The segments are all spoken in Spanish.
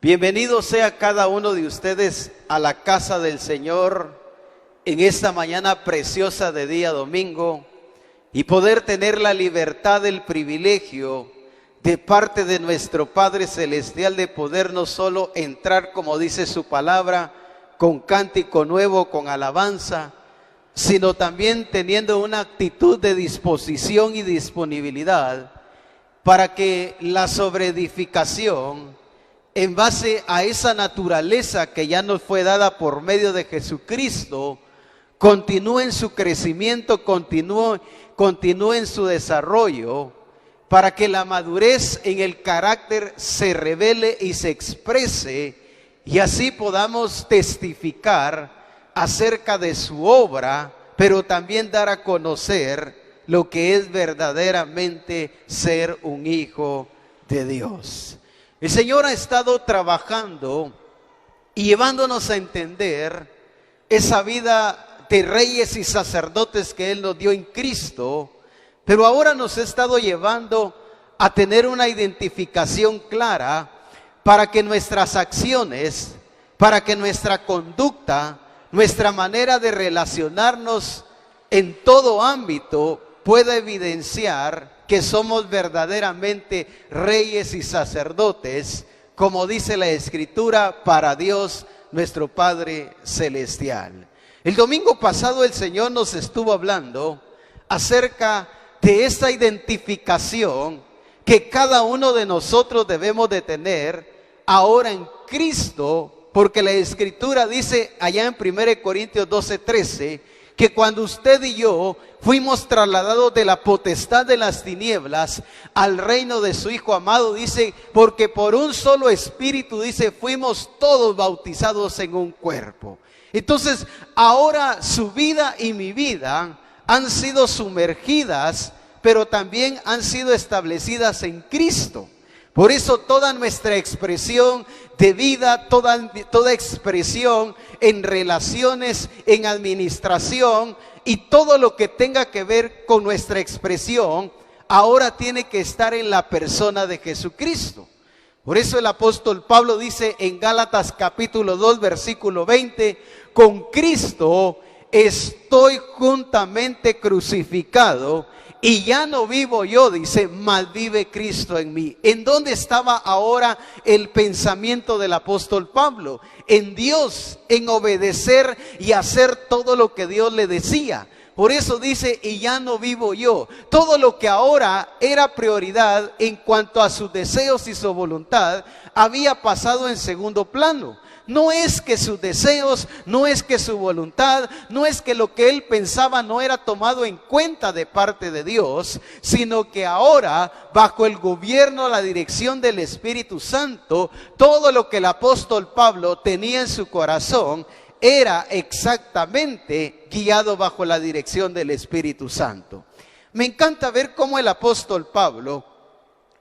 Bienvenido sea cada uno de ustedes a la casa del Señor en esta mañana preciosa de día domingo y poder tener la libertad, el privilegio de parte de nuestro Padre Celestial de poder no solo entrar, como dice su palabra, con cántico nuevo, con alabanza, sino también teniendo una actitud de disposición y disponibilidad para que la sobreedificación, en base a esa naturaleza que ya nos fue dada por medio de Jesucristo, continúe en su crecimiento, continúe en su desarrollo, para que la madurez en el carácter se revele y se exprese, y así podamos testificar acerca de su obra, pero también dar a conocer lo que es verdaderamente ser un hijo de Dios. El Señor ha estado trabajando y llevándonos a entender esa vida de reyes y sacerdotes que Él nos dio en Cristo, pero ahora nos ha estado llevando a tener una identificación clara para que nuestras acciones, para que nuestra conducta, nuestra manera de relacionarnos en todo ámbito pueda evidenciar que somos verdaderamente reyes y sacerdotes, como dice la Escritura, para Dios nuestro Padre Celestial. El domingo pasado el Señor nos estuvo hablando acerca de esta identificación que cada uno de nosotros debemos de tener ahora en Cristo, porque la Escritura dice allá en 1 Corintios 12:13, que cuando usted y yo fuimos trasladados de la potestad de las tinieblas al reino de su Hijo amado, dice, porque por un solo espíritu, dice, fuimos todos bautizados en un cuerpo. Entonces, ahora su vida y mi vida han sido sumergidas, pero también han sido establecidas en Cristo. Por eso toda nuestra expresión de vida, toda expresión en relaciones, en administración y todo lo que tenga que ver con nuestra expresión, ahora tiene que estar en la persona de Jesucristo. Por eso el apóstol Pablo dice en Gálatas capítulo 2 versículo 20, con Cristo estoy juntamente crucificado, y ya no vivo yo, dice, mas vive Cristo en mí. ¿En dónde estaba ahora el pensamiento del apóstol Pablo? En Dios, en obedecer y hacer todo lo que Dios le decía. Por eso dice, y ya no vivo yo. Todo lo que ahora era prioridad en cuanto a sus deseos y su voluntad, había pasado en segundo plano. No es que sus deseos, no es que su voluntad, no es que lo que él pensaba no era tomado en cuenta de parte de Dios, sino que ahora, bajo el gobierno, la dirección del Espíritu Santo, todo lo que el apóstol Pablo tenía en su corazón era exactamente guiado bajo la dirección del Espíritu Santo. Me encanta ver cómo el apóstol Pablo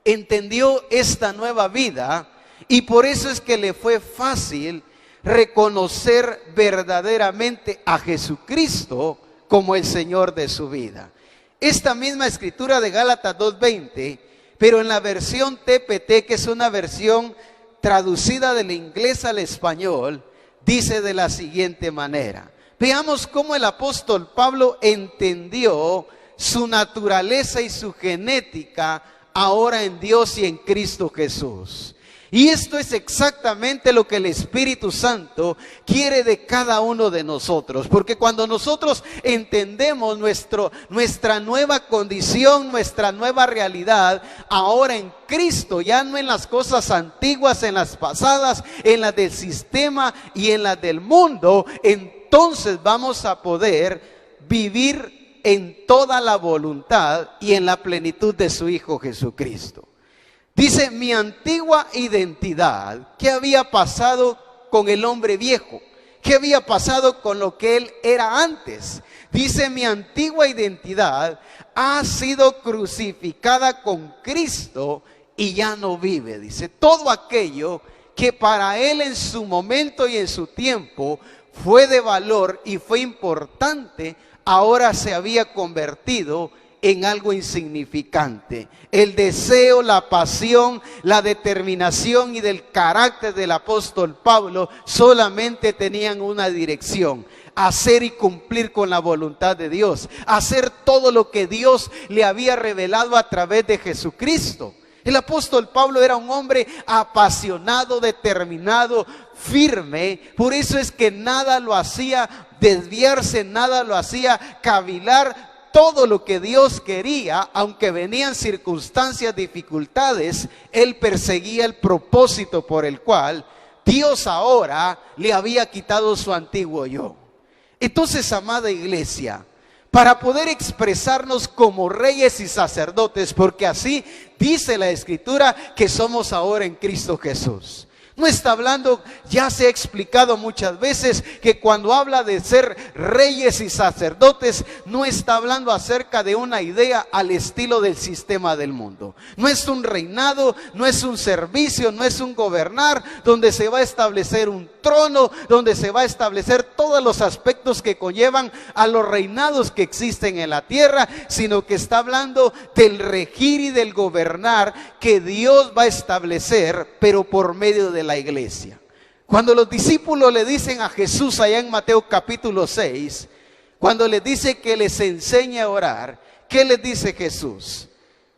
entendió esta nueva vida, y por eso es que le fue fácil reconocer verdaderamente a Jesucristo como el Señor de su vida. Esta misma escritura de Gálatas 2:20, pero en la versión TPT, que es una versión traducida del inglés al español, dice de la siguiente manera. Veamos cómo el apóstol Pablo entendió su naturaleza y su genética ahora en Dios y en Cristo Jesús. Y esto es exactamente lo que el Espíritu Santo quiere de cada uno de nosotros. Porque cuando nosotros entendemos nuestra nueva condición, nuestra nueva realidad, ahora en Cristo, ya no en las cosas antiguas, en las pasadas, en las del sistema y en las del mundo, entonces vamos a poder vivir en toda la voluntad y en la plenitud de su Hijo Jesucristo. Dice, mi antigua identidad, ¿qué había pasado con el hombre viejo? ¿Qué había pasado con lo que él era antes? Dice, mi antigua identidad ha sido crucificada con Cristo y ya no vive. Dice, todo aquello que para él en su momento y en su tiempo fue de valor y fue importante, ahora se había convertido en algo insignificante. El deseo, la pasión, la determinación y del carácter del apóstol Pablo solamente tenían una dirección: hacer y cumplir con la voluntad de Dios, hacer todo lo que Dios le había revelado a través de Jesucristo. El apóstol Pablo era un hombre apasionado, determinado, firme. Por eso es que nada lo hacía desviarse, nada lo hacía cavilar. Todo lo que Dios quería, aunque venían circunstancias, dificultades, él perseguía el propósito por el cual Dios ahora le había quitado su antiguo yo. Entonces, amada iglesia, para poder expresarnos como reyes y sacerdotes, porque así dice la Escritura que somos ahora en Cristo Jesús. No está hablando, ya se ha explicado muchas veces, que cuando habla de ser reyes y sacerdotes, no está hablando acerca de una idea al estilo del sistema del mundo. No es un reinado, no es un servicio, no es un gobernar donde se va a establecer un trono, donde se va a establecer todos los aspectos que conllevan a los reinados que existen en la tierra, sino que está hablando del regir y del gobernar que Dios va a establecer, pero por medio de la iglesia. Cuando los discípulos le dicen a Jesús allá en Mateo capítulo 6, cuando les dice que les enseñe a orar, ¿qué les dice Jesús?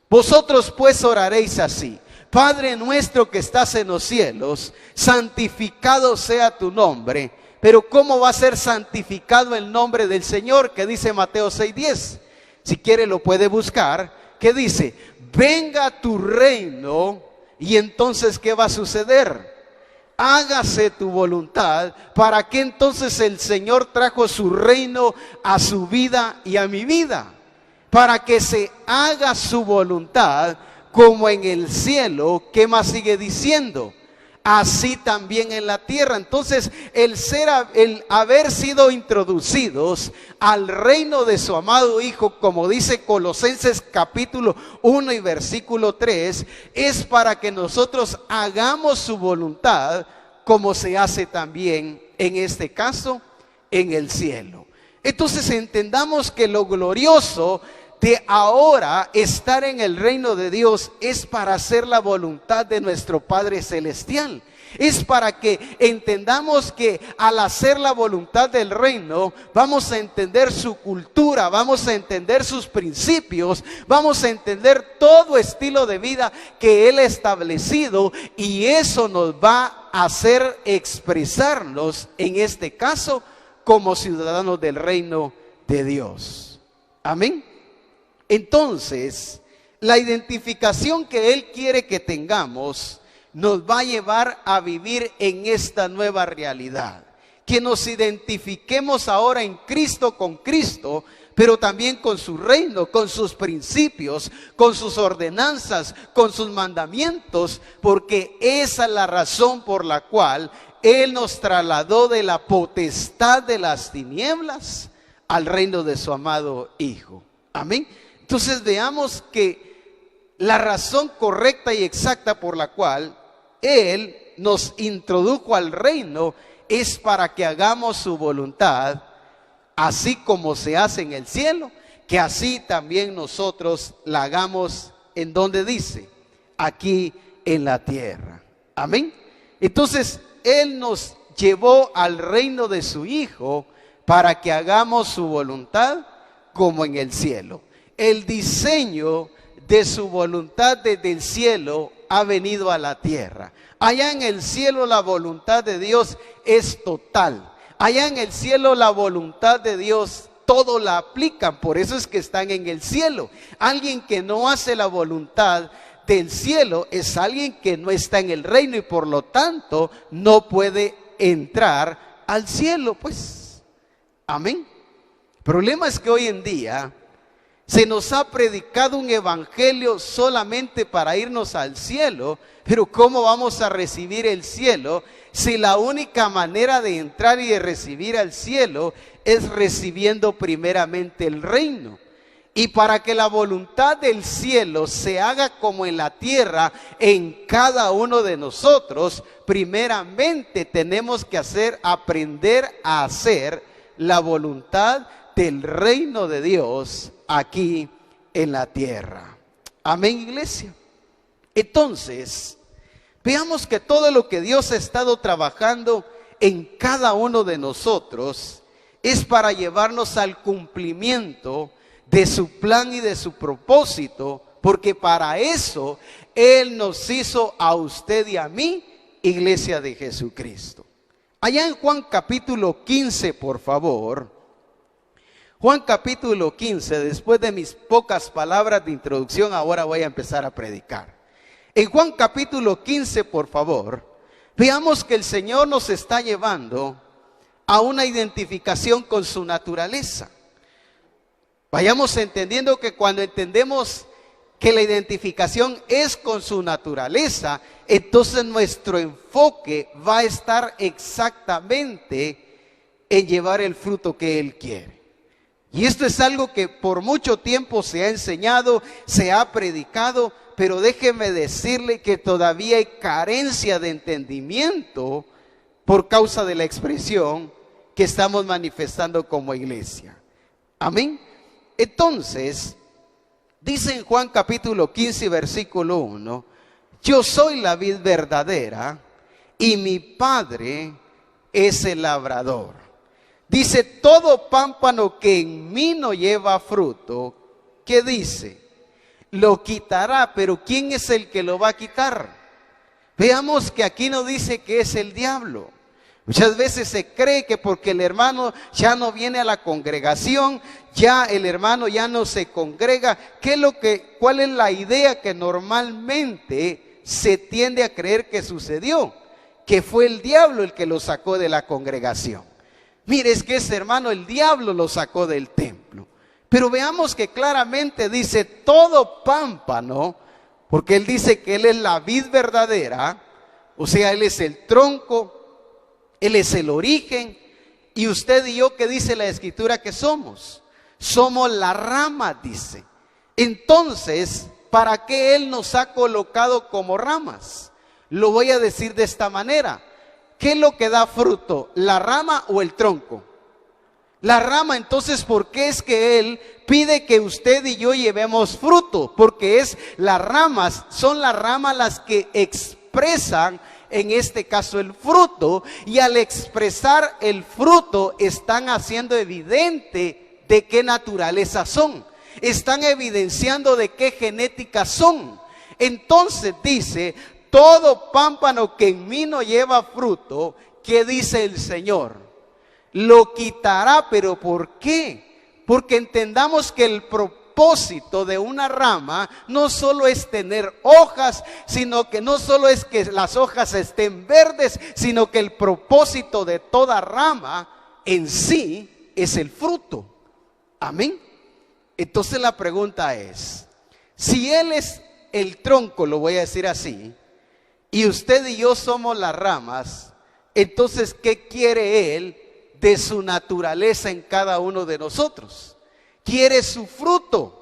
Vosotros pues oraréis así: Padre nuestro que estás en los cielos, santificado sea tu nombre. Pero ¿cómo va a ser santificado el nombre del Señor? Que dice Mateo 6:10. Si quiere lo puede buscar. ¿Qué dice? Venga tu reino. Y entonces, ¿qué va a suceder? Hágase tu voluntad. ¿Para qué entonces el Señor trajo su reino a su vida y a mi vida? Para que se haga su voluntad como en el cielo. ¿Qué más sigue diciendo? Así también en la tierra. Entonces el haber sido introducidos al reino de su amado Hijo, como dice Colosenses capítulo 1 y versículo 3, es para que nosotros hagamos su voluntad como se hace también en este caso en el cielo. Entonces entendamos que lo glorioso de ahora estar en el reino de Dios es para hacer la voluntad de nuestro Padre Celestial. Es para que entendamos que al hacer la voluntad del reino vamos a entender su cultura, vamos a entender sus principios, vamos a entender todo estilo de vida que Él ha establecido, y eso nos va a hacer expresarnos, en este caso, como ciudadanos del reino de Dios. Amén. Entonces, la identificación que Él quiere que tengamos nos va a llevar a vivir en esta nueva realidad. Que nos identifiquemos ahora en Cristo, con Cristo, pero también con su reino, con sus principios, con sus ordenanzas, con sus mandamientos, porque esa es la razón por la cual Él nos trasladó de la potestad de las tinieblas al reino de su amado Hijo. Amén. Entonces veamos que la razón correcta y exacta por la cual Él nos introdujo al reino es para que hagamos su voluntad, así como se hace en el cielo, que así también nosotros la hagamos, en donde dice, aquí en la tierra. Amén. Entonces Él nos llevó al reino de su Hijo para que hagamos su voluntad como en el cielo. El diseño de su voluntad desde el cielo ha venido a la tierra. Allá en el cielo la voluntad de Dios es total. Allá en el cielo la voluntad de Dios todo la aplican. Por eso es que están en el cielo. Alguien que no hace la voluntad del cielo es alguien que no está en el reino, y por lo tanto no puede entrar al cielo, pues. Amén. El problema es que hoy en día se nos ha predicado un evangelio solamente para irnos al cielo, pero ¿cómo vamos a recibir el cielo si la única manera de entrar y de recibir al cielo es recibiendo primeramente el reino? Y para que la voluntad del cielo se haga como en la tierra en cada uno de nosotros, primeramente tenemos que aprender a hacer la voluntad del reino de Dios aquí en la tierra. Amén, iglesia. Entonces, veamos que todo lo que Dios ha estado trabajando en cada uno de nosotros es para llevarnos al cumplimiento de su plan y de su propósito, porque para eso Él nos hizo a usted y a mí, iglesia de Jesucristo. Allá en Juan capítulo 15, por favor. Juan capítulo 15, después de mis pocas palabras de introducción, ahora voy a empezar a predicar. En Juan capítulo 15, por favor, veamos que el Señor nos está llevando a una identificación con su naturaleza. Vayamos entendiendo que cuando entendemos que la identificación es con su naturaleza, entonces nuestro enfoque va a estar exactamente en llevar el fruto que Él quiere. Y esto es algo que por mucho tiempo se ha enseñado, se ha predicado, pero déjeme decirle que todavía hay carencia de entendimiento por causa de la expresión que estamos manifestando como iglesia. Amén. Entonces, dice en Juan capítulo 15, versículo 1, yo soy la vid verdadera y mi Padre es el labrador. Dice, todo pámpano que en mí no lleva fruto, ¿qué dice? Lo quitará, pero ¿quién es el que lo va a quitar? Veamos que aquí no dice que es el diablo. Muchas veces se cree que porque el hermano ya no viene a la congregación, ya el hermano ya no se congrega. ¿Cuál es la idea que normalmente se tiende a creer que sucedió? Que fue el diablo el que lo sacó de la congregación. Mire, es que ese hermano, el diablo lo sacó del templo. Pero veamos que claramente dice todo pámpano, porque él dice que él es la vid verdadera, o sea, él es el tronco, él es el origen, y usted y yo, ¿qué dice la Escritura que somos? Somos la rama, dice. Entonces, ¿para qué Él nos ha colocado como ramas? Lo voy a decir de esta manera. ¿Qué es lo que da fruto? ¿La rama o el tronco? La rama. Entonces, ¿por qué es que Él pide que usted y yo llevemos fruto? Porque son las ramas las que expresan, en este caso, el fruto, y al expresar el fruto están haciendo evidente de qué naturaleza son, están evidenciando de qué genética son. Entonces dice, todo pámpano que en mí no lleva fruto, ¿qué dice el Señor? Lo quitará. ¿Pero por qué? Porque entendamos que el propósito de una rama no solo es tener hojas, sino que no solo es que las hojas estén verdes, sino que el propósito de toda rama en sí es el fruto. Amén. Entonces la pregunta es, si Él es el tronco, lo voy a decir así, y usted y yo somos las ramas, entonces ¿qué quiere Él de su naturaleza en cada uno de nosotros? Quiere su fruto.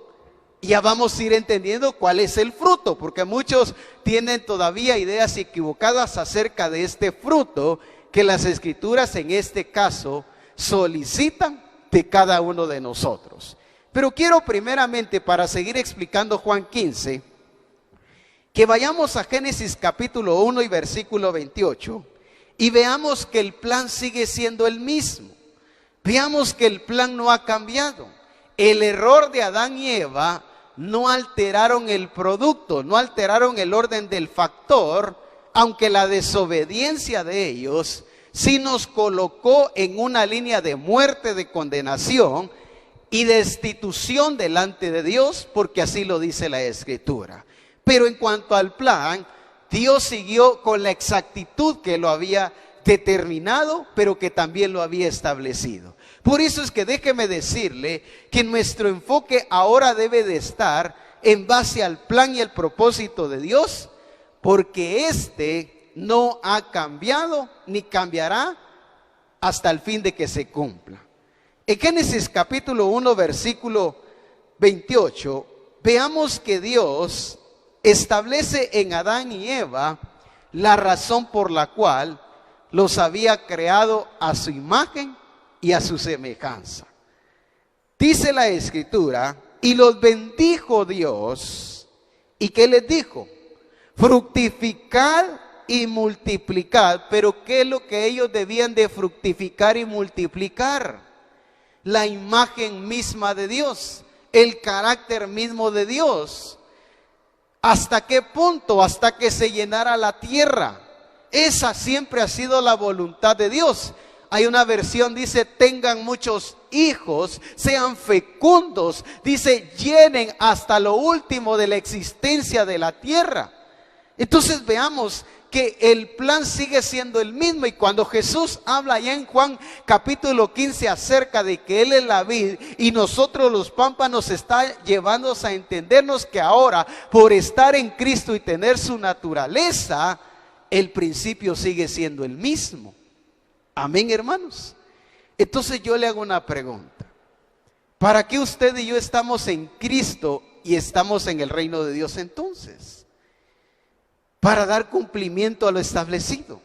Y ya vamos a ir entendiendo cuál es el fruto, porque muchos tienen todavía ideas equivocadas acerca de este fruto que las Escrituras en este caso solicitan de cada uno de nosotros. Pero quiero primeramente, para seguir explicando Juan 15, que vayamos a Génesis capítulo 1 y versículo 28 y veamos que el plan sigue siendo el mismo. Veamos que el plan no ha cambiado. El error de Adán y Eva no alteraron el producto, no alteraron el orden del factor, aunque la desobediencia de ellos sí nos colocó en una línea de muerte, de condenación y destitución delante de Dios, porque así lo dice la Escritura. Pero en cuanto al plan, Dios siguió con la exactitud que lo había determinado, pero que también lo había establecido. Por eso es que déjeme decirle que nuestro enfoque ahora debe de estar en base al plan y el propósito de Dios, porque este no ha cambiado ni cambiará hasta el fin de que se cumpla. En Génesis capítulo 1 versículo 28, veamos que Dios establece en Adán y Eva la razón por la cual los había creado a su imagen y a su semejanza. Dice la Escritura Y los bendijo Dios. ¿Y qué les dijo? Fructificad y multiplicad. Pero ¿qué es lo que ellos debían de fructificar y multiplicar? La imagen misma de Dios, el carácter mismo de Dios. ¿Hasta qué punto? Hasta que se llenara la tierra. Esa siempre ha sido la voluntad de Dios. Hay una versión, dice, tengan muchos hijos, sean fecundos. Dice, llenen hasta lo último de la existencia de la tierra. Entonces veamos que el plan sigue siendo el mismo. Y cuando Jesús habla allá en Juan capítulo 15 acerca de que Él es la vid y nosotros los pámpanos, está llevándonos a entendernos que ahora, por estar en Cristo y tener su naturaleza, el principio sigue siendo el mismo. Amén, hermanos. Entonces yo le hago una pregunta. ¿Para qué usted y yo estamos en Cristo y estamos en el reino de Dios entonces? Para dar cumplimiento a lo establecido,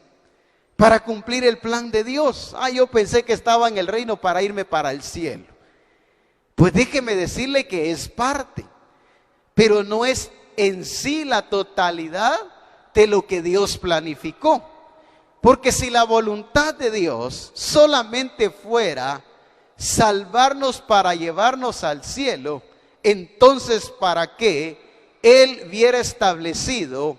para cumplir el plan de Dios. Yo pensé que estaba en el reino para irme para el cielo. Pues déjeme decirle que es parte, pero no es en sí la totalidad de lo que Dios planificó. Porque si la voluntad de Dios solamente fuera salvarnos para llevarnos al cielo, entonces ¿para qué Él hubiera establecido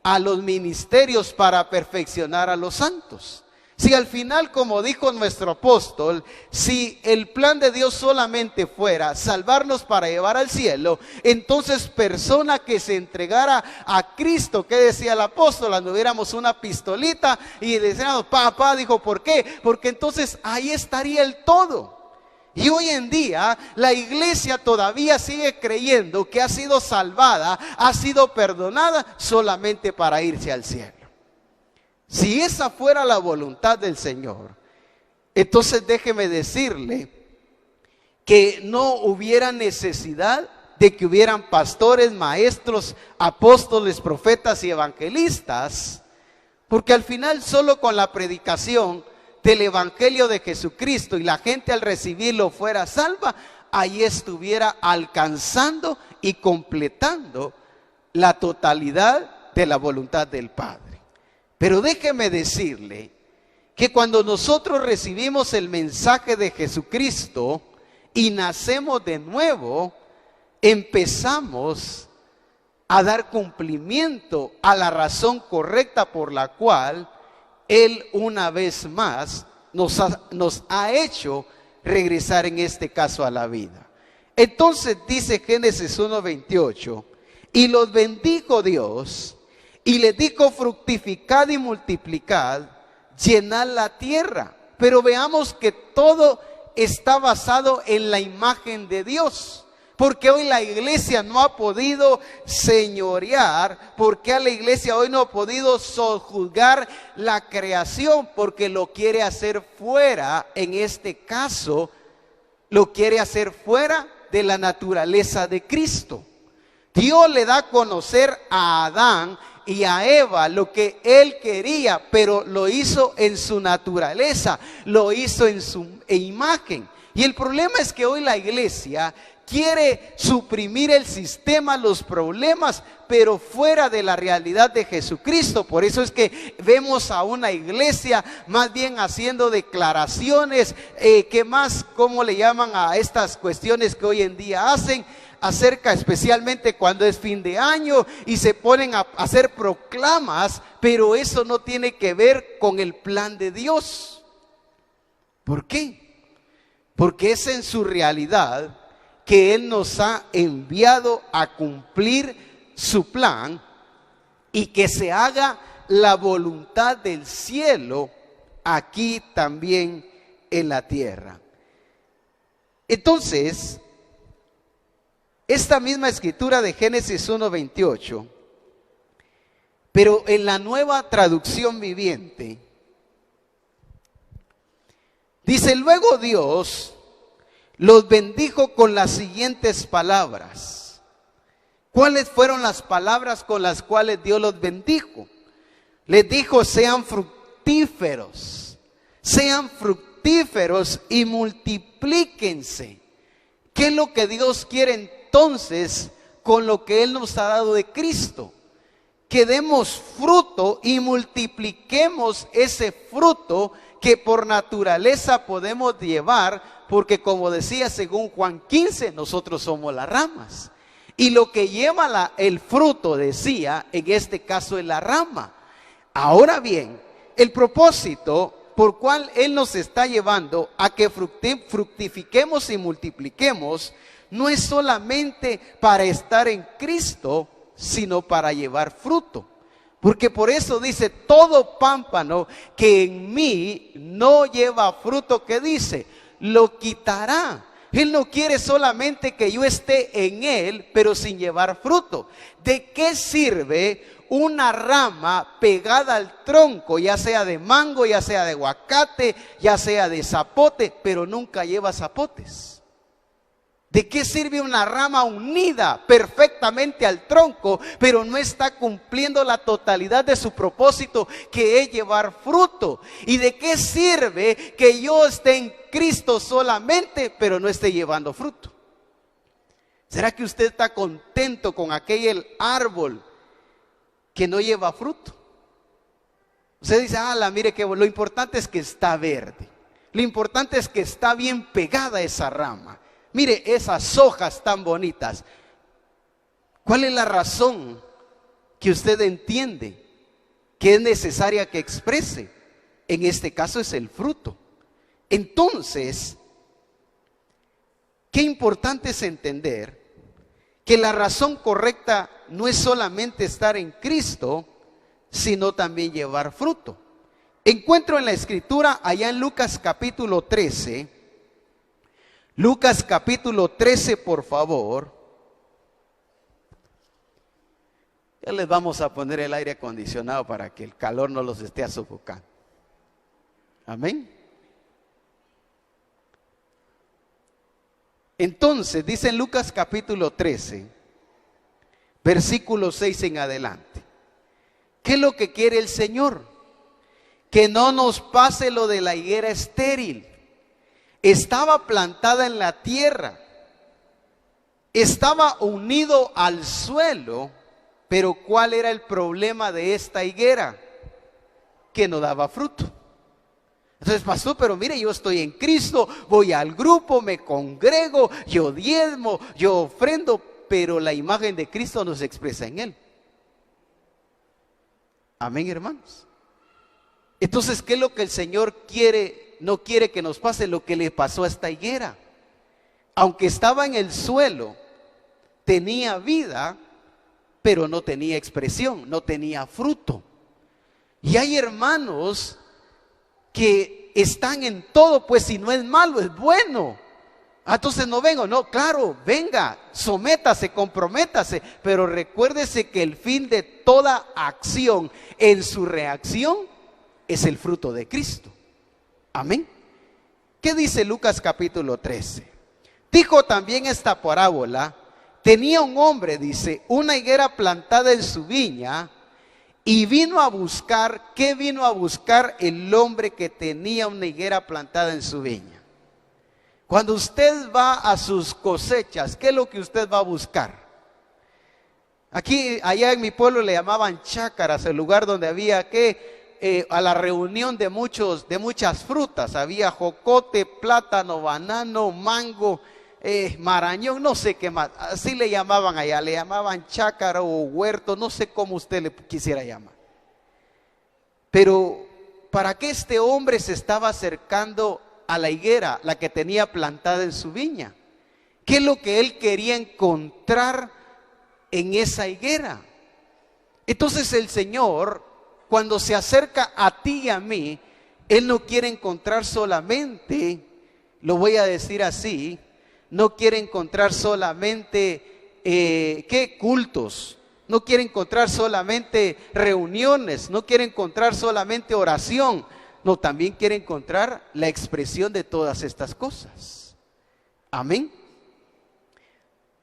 a los ministerios para perfeccionar a los santos? Si al final, como dijo nuestro apóstol, si el plan de Dios solamente fuera salvarnos para llevar al cielo, entonces persona que se entregara a Cristo, ¿qué decía el apóstol? Anduviéramos una pistolita y decíamos, papá, dijo, ¿por qué? Porque entonces ahí estaría el todo. Y hoy en día la iglesia todavía sigue creyendo que ha sido salvada, ha sido perdonada solamente para irse al cielo. Si esa fuera la voluntad del Señor, entonces déjeme decirle que no hubiera necesidad de que hubieran pastores, maestros, apóstoles, profetas y evangelistas, porque al final solo con la predicación del evangelio de Jesucristo y la gente al recibirlo fuera salva, ahí estuviera alcanzando y completando la totalidad de la voluntad del Padre. Pero déjeme decirle que cuando nosotros recibimos el mensaje de Jesucristo y nacemos de nuevo, empezamos a dar cumplimiento a la razón correcta por la cual Él una vez más nos ha hecho regresar en este caso a la vida. Entonces dice Génesis 1:28, y los bendijo Dios y les dijo, fructificad y multiplicad, llenad la tierra. Pero veamos que todo está basado en la imagen de Dios. Porque hoy la iglesia no ha podido señorear, porque a la iglesia hoy no ha podido sojuzgar la creación, porque lo quiere hacer fuera, en este caso, lo quiere hacer fuera de la naturaleza de Cristo. Dios le da a conocer a Adán y a Eva lo que Él quería, pero lo hizo en su naturaleza, lo hizo en su imagen. Y el problema es que hoy la iglesia quiere suprimir el sistema, los problemas, pero fuera de la realidad de Jesucristo. Por eso es que vemos a una iglesia más bien haciendo declaraciones, que más, ¿cómo le llaman a estas cuestiones que hoy en día hacen? Acerca, especialmente cuando es fin de año y se ponen a hacer proclamas, pero eso no tiene que ver con el plan de Dios. ¿Por qué? Porque es en su realidad que Él nos ha enviado a cumplir su plan y que se haga la voluntad del cielo aquí también en la tierra. Entonces, esta misma escritura de Génesis 1:28, pero en la Nueva Traducción Viviente, dice, luego Dios los bendijo con las siguientes palabras. ¿Cuáles fueron las palabras con las cuales Dios los bendijo? Les dijo, sean fructíferos y multiplíquense. ¿Qué es lo que Dios quiere en entonces con lo que Él nos ha dado de Cristo, que demos fruto y multipliquemos ese fruto que por naturaleza podemos llevar, porque como decía según Juan 15, nosotros somos las ramas. Y lo que lleva el fruto, decía, en este caso es la rama. Ahora bien, el propósito por cual Él nos está llevando a que fructifiquemos y multipliquemos, no es solamente para estar en Cristo, sino para llevar fruto. Porque por eso dice, todo pámpano que en mí no lleva fruto, ¿qué dice? Lo quitará. Él no quiere solamente que yo esté en Él, pero sin llevar fruto. ¿De qué sirve una rama pegada al tronco, ya sea de mango, ya sea de aguacate, ya sea de zapote, pero nunca lleva zapotes? ¿De qué sirve una rama unida perfectamente al tronco, pero no está cumpliendo la totalidad de su propósito, que es llevar fruto? ¿Y de qué sirve que yo esté en Cristo solamente, pero no esté llevando fruto? ¿Será que usted está contento con aquel árbol que no lleva fruto? Usted dice, mire que lo importante es que está verde. Lo importante es que está bien pegada esa rama. Mire esas hojas tan bonitas. ¿Cuál es la razón que usted entiende que es necesaria que exprese? En este caso es el fruto. Entonces, qué importante es entender que la razón correcta no es solamente estar en Cristo, sino también llevar fruto. Encuentro en la escritura allá en Lucas capítulo 13. Lucas capítulo 13, por favor. Ya les vamos a poner el aire acondicionado para que el calor no los esté sofocando. Amén. Entonces, dice en Lucas capítulo 13, versículo 6 en adelante. ¿Qué es lo que quiere el Señor? Que no nos pase lo de la higuera estéril. Estaba plantada en la tierra, estaba unido al suelo, pero ¿cuál era el problema de esta higuera? Que no daba fruto. Entonces, pastor, pero mire, yo estoy en Cristo, voy al grupo, me congrego, yo diezmo, yo ofrendo, pero la imagen de Cristo no se expresa en él. Amén, hermanos. Entonces, ¿qué es lo que el Señor quiere? No quiere que nos pase lo que le pasó a esta higuera. Aunque estaba en el suelo, tenía vida, pero no tenía expresión, no tenía fruto. Y hay hermanos que están en todo, pues si no es malo, es bueno. Entonces no vengo, no, claro, venga, sométase, comprométase, pero recuérdese que el fin de toda acción en su reacción es el fruto de Cristo. Amén. ¿Qué dice Lucas capítulo 13? Dijo también esta parábola: tenía un hombre, dice, una higuera plantada en su viña, y vino a buscar, ¿qué vino a buscar el hombre que tenía una higuera plantada en su viña? Cuando usted va a sus cosechas, ¿qué es lo que usted va a buscar? Aquí, allá en mi pueblo le llamaban chácaras, el lugar donde había a la reunión de muchas frutas. Había jocote, plátano, banano, mango, marañón, no sé qué más. Así le llamaban allá, le llamaban chácara o huerto, no sé cómo usted le quisiera llamar. Pero ¿para qué este hombre se estaba acercando a la higuera, la que tenía plantada en su viña? ¿Qué es lo que él quería encontrar en esa higuera? Entonces el Señor, cuando se acerca a ti y a mí, Él no quiere encontrar solamente, lo voy a decir así, no quiere encontrar solamente cultos, no quiere encontrar solamente reuniones, no quiere encontrar solamente oración, no, también quiere encontrar la expresión de todas estas cosas. Amén.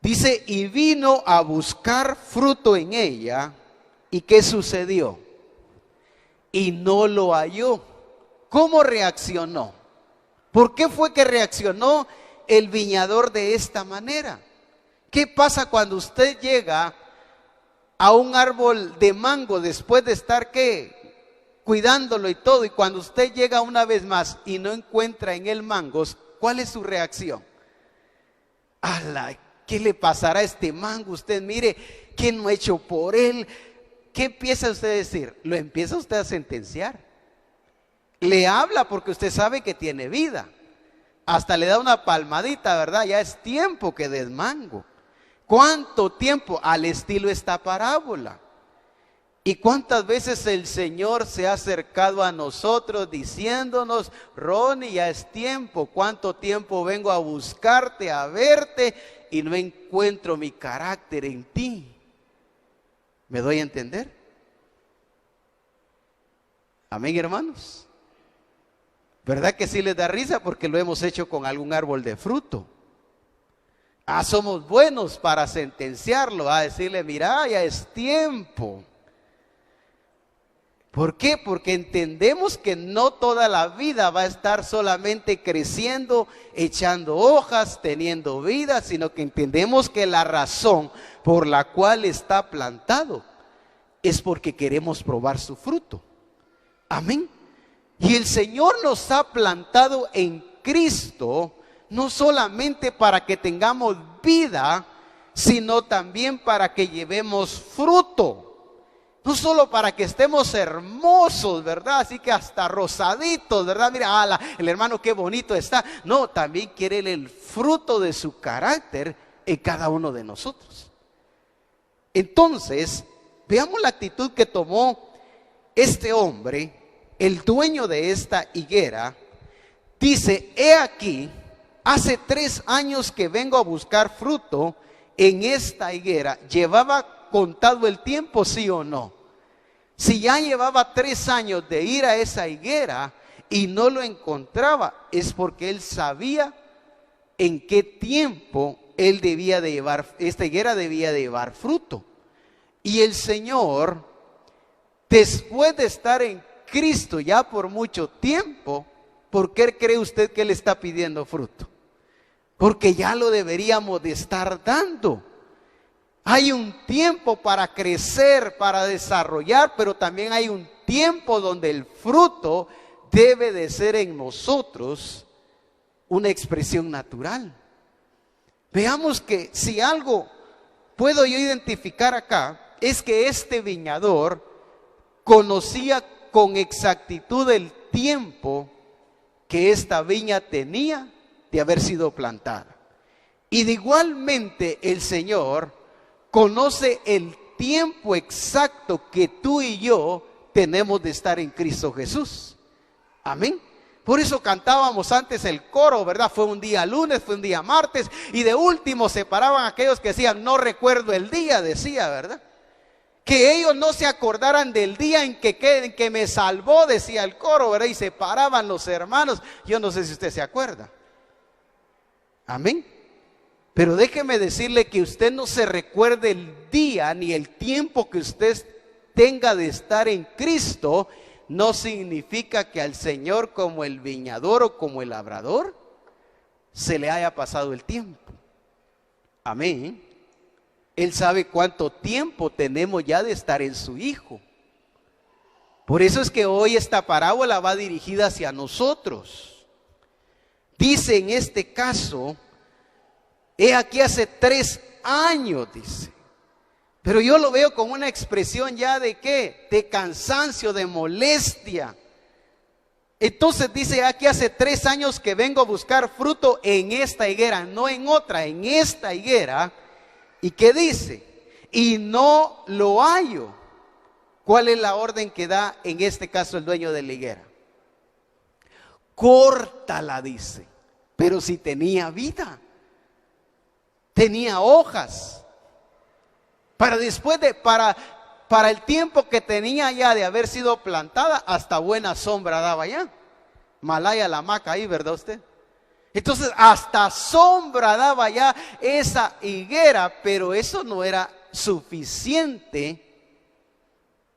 Dice, y vino a buscar fruto en ella, ¿y qué sucedió? Y no lo halló. ¿Cómo reaccionó? ¿Por qué fue que reaccionó el viñador de esta manera? ¿Qué pasa cuando usted llega a un árbol de mango después de estar cuidándolo y todo, y cuando usted llega una vez más y no encuentra en él mangos? ¿Cuál es su reacción? ¡Ala! ¿Qué le pasará a este mango? Usted mire, ¿qué no ha hecho por él? ¿Qué empieza usted a decir? Lo empieza usted a sentenciar. Le habla porque usted sabe que tiene vida. Hasta le da una palmadita, ¿verdad? Ya es tiempo que des mango. ¿Cuánto tiempo? Al estilo esta parábola. ¿Y cuántas veces el Señor se ha acercado a nosotros diciéndonos: Ronnie, ya es tiempo? ¿Cuánto tiempo vengo a buscarte, a verte, y no encuentro mi carácter en ti? ¿Me doy a entender? Amén, hermanos. ¿Verdad que sí les da risa? Porque lo hemos hecho con algún árbol de fruto. Somos buenos para sentenciarlo, a decirle: mira, ya es tiempo. ¿Por qué? Porque entendemos que no toda la vida va a estar solamente creciendo, echando hojas, teniendo vida, sino que entendemos que la razón por la cual está plantado es porque queremos probar su fruto. Amén. Y el Señor nos ha plantado en Cristo, no solamente para que tengamos vida, sino también para que llevemos fruto. No solo para que estemos hermosos, ¿verdad? Así que hasta rosaditos, ¿verdad? Mira, el hermano qué bonito está. No, también quiere el fruto de su carácter en cada uno de nosotros. Entonces, veamos la actitud que tomó este hombre, el dueño de esta higuera. Dice: he aquí, hace 3 años que vengo a buscar fruto en esta higuera. ¿Llevaba contado el tiempo, sí o no? Si ya llevaba 3 años de ir a esa higuera y no lo encontraba, es porque él sabía en qué tiempo él debía de llevar, esta higuera debía de llevar fruto. Y el Señor, después de estar en Cristo ya por mucho tiempo, ¿por qué cree usted que Él está pidiendo fruto? Porque ya lo deberíamos de estar dando. Hay un tiempo para crecer, para desarrollar, pero también hay un tiempo donde el fruto debe de ser en nosotros una expresión natural. Veamos que si algo puedo yo identificar acá, es que este viñador conocía con exactitud el tiempo que esta viña tenía de haber sido plantada. Y de igualmente el Señor conoce el tiempo exacto que tú y yo tenemos de estar en Cristo Jesús. Amén. Por eso cantábamos antes el coro, ¿verdad? Fue un día lunes, fue un día martes, y de último se paraban aquellos que decían: no recuerdo el día, decía, ¿verdad? Que ellos no se acordaran del día en que me salvó, decía el coro, ¿verdad? Y se paraban los hermanos. Yo no sé si usted se acuerda. Amén. Pero déjeme decirle que usted no se recuerde el día ni el tiempo que usted tenga de estar en Cristo, no significa que al Señor, como el viñador o como el labrador, se le haya pasado el tiempo. Amén. Él sabe cuánto tiempo tenemos ya de estar en su Hijo. Por eso es que hoy esta parábola va dirigida hacia nosotros. Dice en este caso: he aquí hace 3 años, dice. Pero yo lo veo como una expresión ya de ¿qué? De cansancio, de molestia. Entonces dice: aquí hace 3 años que vengo a buscar fruto en esta higuera, no en otra, en esta higuera. ¿Y qué dice? Y no lo hallo. ¿Cuál es la orden que da en este caso el dueño de la higuera? Córtala, dice. Pero si tenía vida, tenía hojas. Para el tiempo que tenía ya de haber sido plantada, hasta buena sombra daba ya. Malaya la hamaca ahí, ¿verdad usted? Entonces hasta sombra daba ya esa higuera, pero eso no era suficiente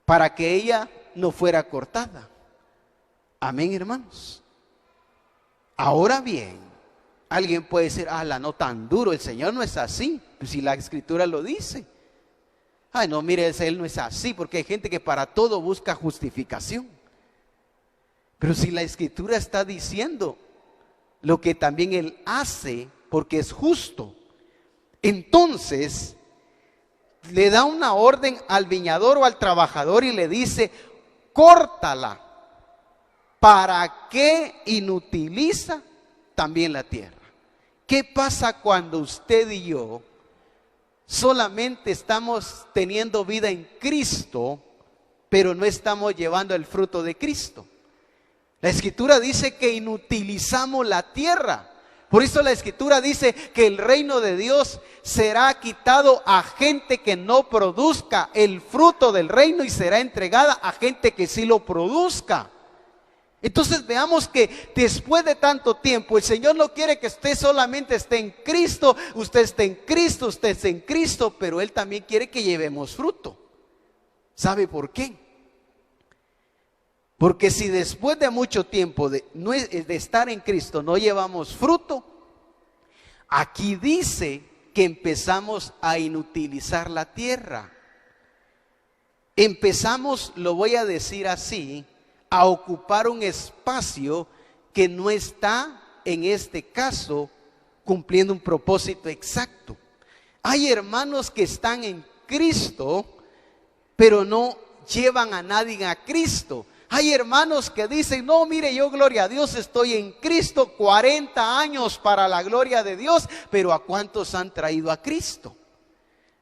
para que ella no fuera cortada. Amén, hermanos. Ahora bien, Alguien puede decir, no tan duro, el Señor no es así, pues si la Escritura lo dice. Ay, no, mire, Él no es así, porque hay gente que para todo busca justificación. Pero si la Escritura está diciendo lo que también Él hace, porque es justo, entonces le da una orden al viñador o al trabajador y le dice, córtala. ¿Para qué inutiliza también la tierra? ¿Qué pasa cuando usted y yo solamente estamos teniendo vida en Cristo, pero no estamos llevando el fruto de Cristo? La Escritura dice que inutilizamos la tierra. Por eso la Escritura dice que el reino de Dios será quitado a gente que no produzca el fruto del reino y será entregada a gente que sí lo produzca. Entonces veamos que después de tanto tiempo el Señor no quiere que usted solamente esté en Cristo, usted esté en Cristo, usted esté en Cristo, pero Él también quiere que llevemos fruto. ¿Sabe por qué? Porque si después de mucho tiempo de estar en Cristo no llevamos fruto, aquí dice que empezamos a inutilizar la tierra. Empezamos, lo voy a decir así, a ocupar un espacio que no está, en este caso, cumpliendo un propósito exacto. Hay hermanos que están en Cristo, pero no llevan a nadie a Cristo. Hay hermanos que dicen, no, mire, yo, gloria a Dios, estoy en Cristo, 40 años para la gloria de Dios, pero ¿a cuántos han traído a Cristo?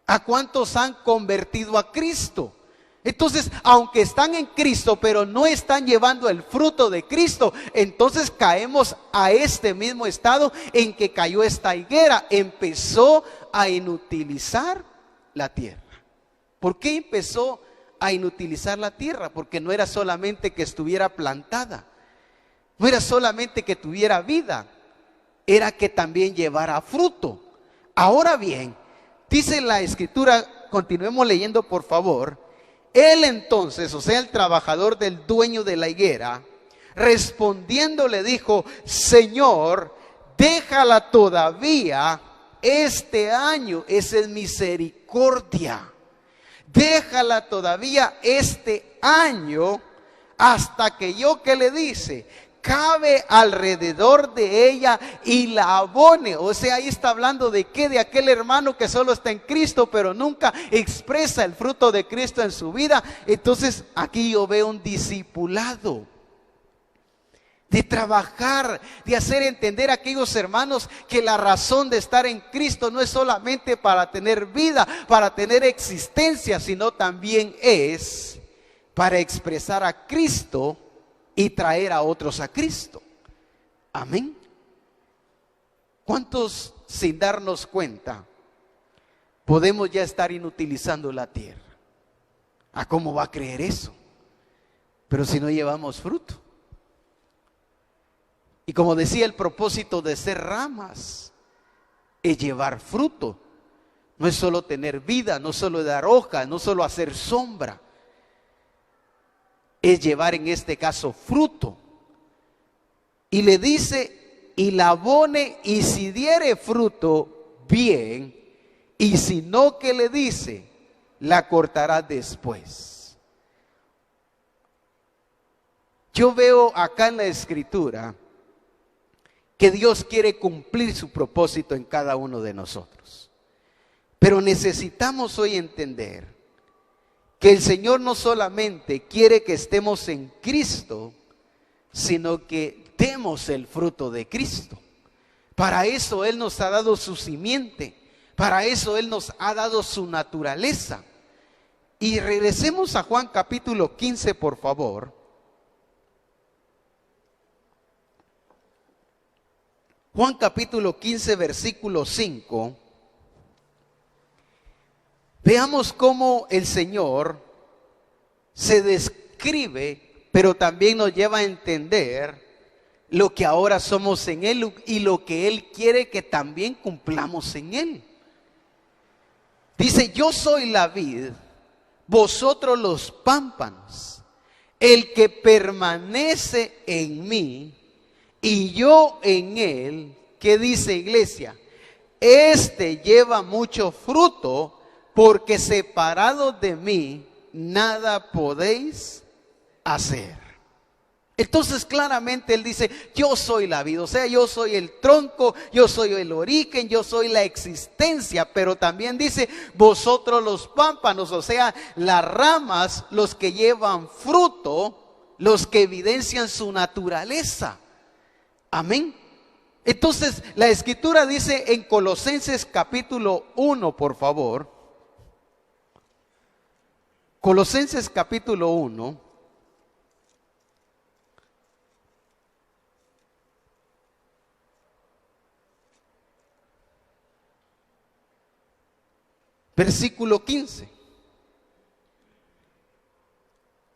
¿A cuántos han convertido a Cristo? Entonces, aunque están en Cristo, pero no están llevando el fruto de Cristo, entonces caemos a este mismo estado en que cayó esta higuera. Empezó a inutilizar la tierra. ¿Por qué empezó a inutilizar la tierra? Porque no era solamente que estuviera plantada, no era solamente que tuviera vida, era que también llevara fruto. Ahora bien, dice la Escritura, continuemos leyendo por favor. Él entonces, o sea el trabajador del dueño de la higuera, respondiendo le dijo, Señor, déjala todavía este año, esa es misericordia. Déjala todavía este año hasta que yo, ¿qué le dice? Cabe alrededor de ella y la abone. O sea, ahí está hablando de qué, de aquel hermano que solo está en Cristo, pero nunca expresa el fruto de Cristo en su vida. Entonces aquí yo veo un discipulado de trabajar, de hacer entender a aquellos hermanos que la razón de estar en Cristo no es solamente para tener vida, para tener existencia, sino también es para expresar a Cristo y traer a otros a Cristo. Amén. ¿Cuántos, sin darnos cuenta, podemos ya estar inutilizando la tierra? ¿A cómo va a creer eso? Pero si no llevamos fruto. Y como decía, el propósito de ser ramas es llevar fruto. No es solo tener vida, no solo dar hoja, no solo hacer sombra. Es llevar en este caso fruto. Y le dice, y la abone, y si diere fruto, bien, y si no, ¿qué le dice? La cortará después. Yo veo acá en la Escritura que Dios quiere cumplir su propósito en cada uno de nosotros. Pero necesitamos hoy entender que el Señor no solamente quiere que estemos en Cristo, sino que demos el fruto de Cristo. Para eso Él nos ha dado su simiente, para eso Él nos ha dado su naturaleza. Y regresemos a Juan capítulo 15, por favor. Juan capítulo 15, versículo 5. Veamos cómo el Señor se describe, pero también nos lleva a entender lo que ahora somos en Él y lo que Él quiere que también cumplamos en Él. Dice, yo soy la vid, vosotros los pámpanos. El que permanece en mí y yo en él, ¿Qué dice, iglesia? Este lleva mucho fruto, porque separados de mí nada podéis hacer. Entonces claramente él dice, yo soy la vid, o sea, yo soy el tronco, yo soy el origen, yo soy la existencia, pero también dice, vosotros los pámpanos, o sea, las ramas, los que llevan fruto, los que evidencian su naturaleza. Amén. Entonces la escritura dice en Colosenses capítulo 1, por favor. Colosenses capítulo 1. Versículo 15.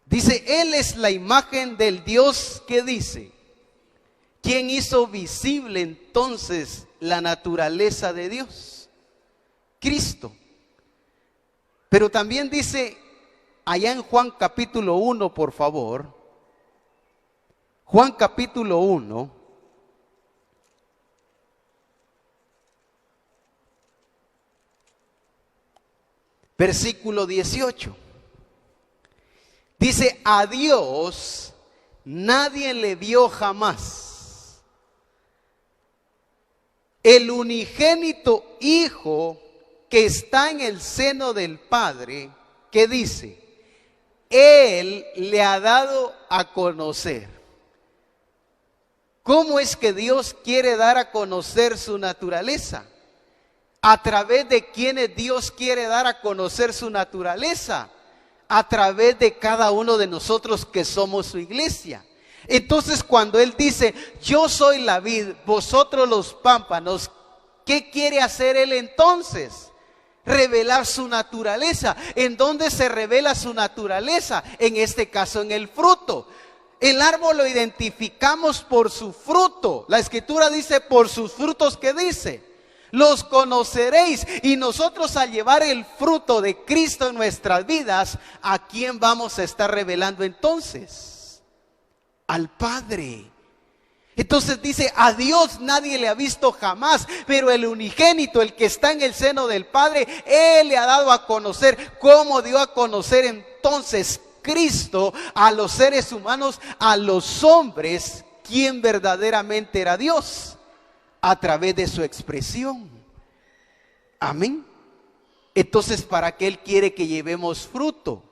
Dice, Él es la imagen del Dios que dice. ¿Quién hizo visible entonces la naturaleza de Dios? Cristo. Pero también dice, allá en Juan capítulo 1, por favor. Juan capítulo 1. Versículo 18. Dice, a Dios nadie le vio jamás. El unigénito Hijo que está en el seno del Padre, que dice, Él le ha dado a conocer. ¿Cómo es que Dios quiere dar a conocer su naturaleza? ¿A través de quienes Dios quiere dar a conocer su naturaleza? A través de cada uno de nosotros que somos su iglesia. Entonces cuando Él dice, yo soy la vid, vosotros los pámpanos, ¿qué quiere hacer Él entonces? Revelar su naturaleza. ¿En dónde se revela su naturaleza? En este caso en el fruto. El árbol lo identificamos por su fruto. La escritura dice, por sus frutos, ¿qué dice? Los conoceréis. Y nosotros, al llevar el fruto de Cristo en nuestras vidas, ¿a quién vamos a estar revelando entonces? Al Padre. Entonces dice, a Dios nadie le ha visto jamás, pero el unigénito, el que está en el seno del Padre, Él le ha dado a conocer. ¿Cómo dio a conocer entonces Cristo a los seres humanos, a los hombres, quién verdaderamente era Dios? A través de su expresión. Amén. Entonces, ¿para qué Él quiere que llevemos fruto?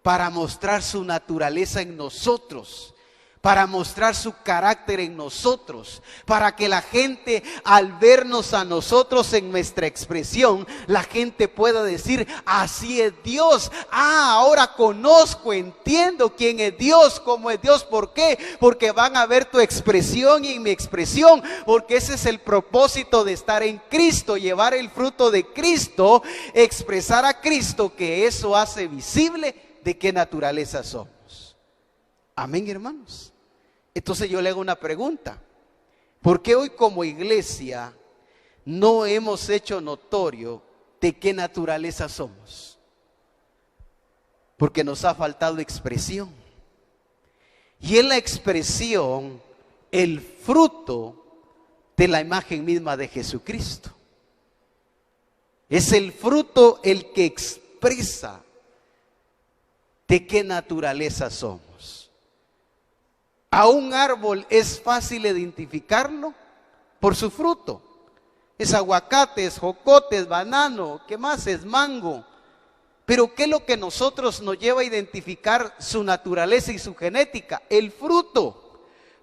Para mostrar su naturaleza en nosotros, para mostrar su carácter en nosotros, para que la gente, al vernos a nosotros en nuestra expresión, la gente pueda decir, así es Dios. Ahora conozco, entiendo quién es Dios, cómo es Dios. ¿Por qué? Porque van a ver tu expresión y mi expresión, porque ese es el propósito de estar en Cristo, llevar el fruto de Cristo, expresar a Cristo, que eso hace visible de qué naturaleza somos. Amén, hermanos. Entonces yo le hago una pregunta. ¿Por qué hoy como iglesia no hemos hecho notorio de qué naturaleza somos? Porque nos ha faltado expresión. Y en la expresión, el fruto de la imagen misma de Jesucristo. Es el fruto el que expresa de qué naturaleza somos. A un árbol es fácil identificarlo por su fruto. Es aguacate, es jocote, es banano, ¿qué más? Es mango. Pero ¿qué es lo que nosotros nos lleva a identificar su naturaleza y su genética? El fruto.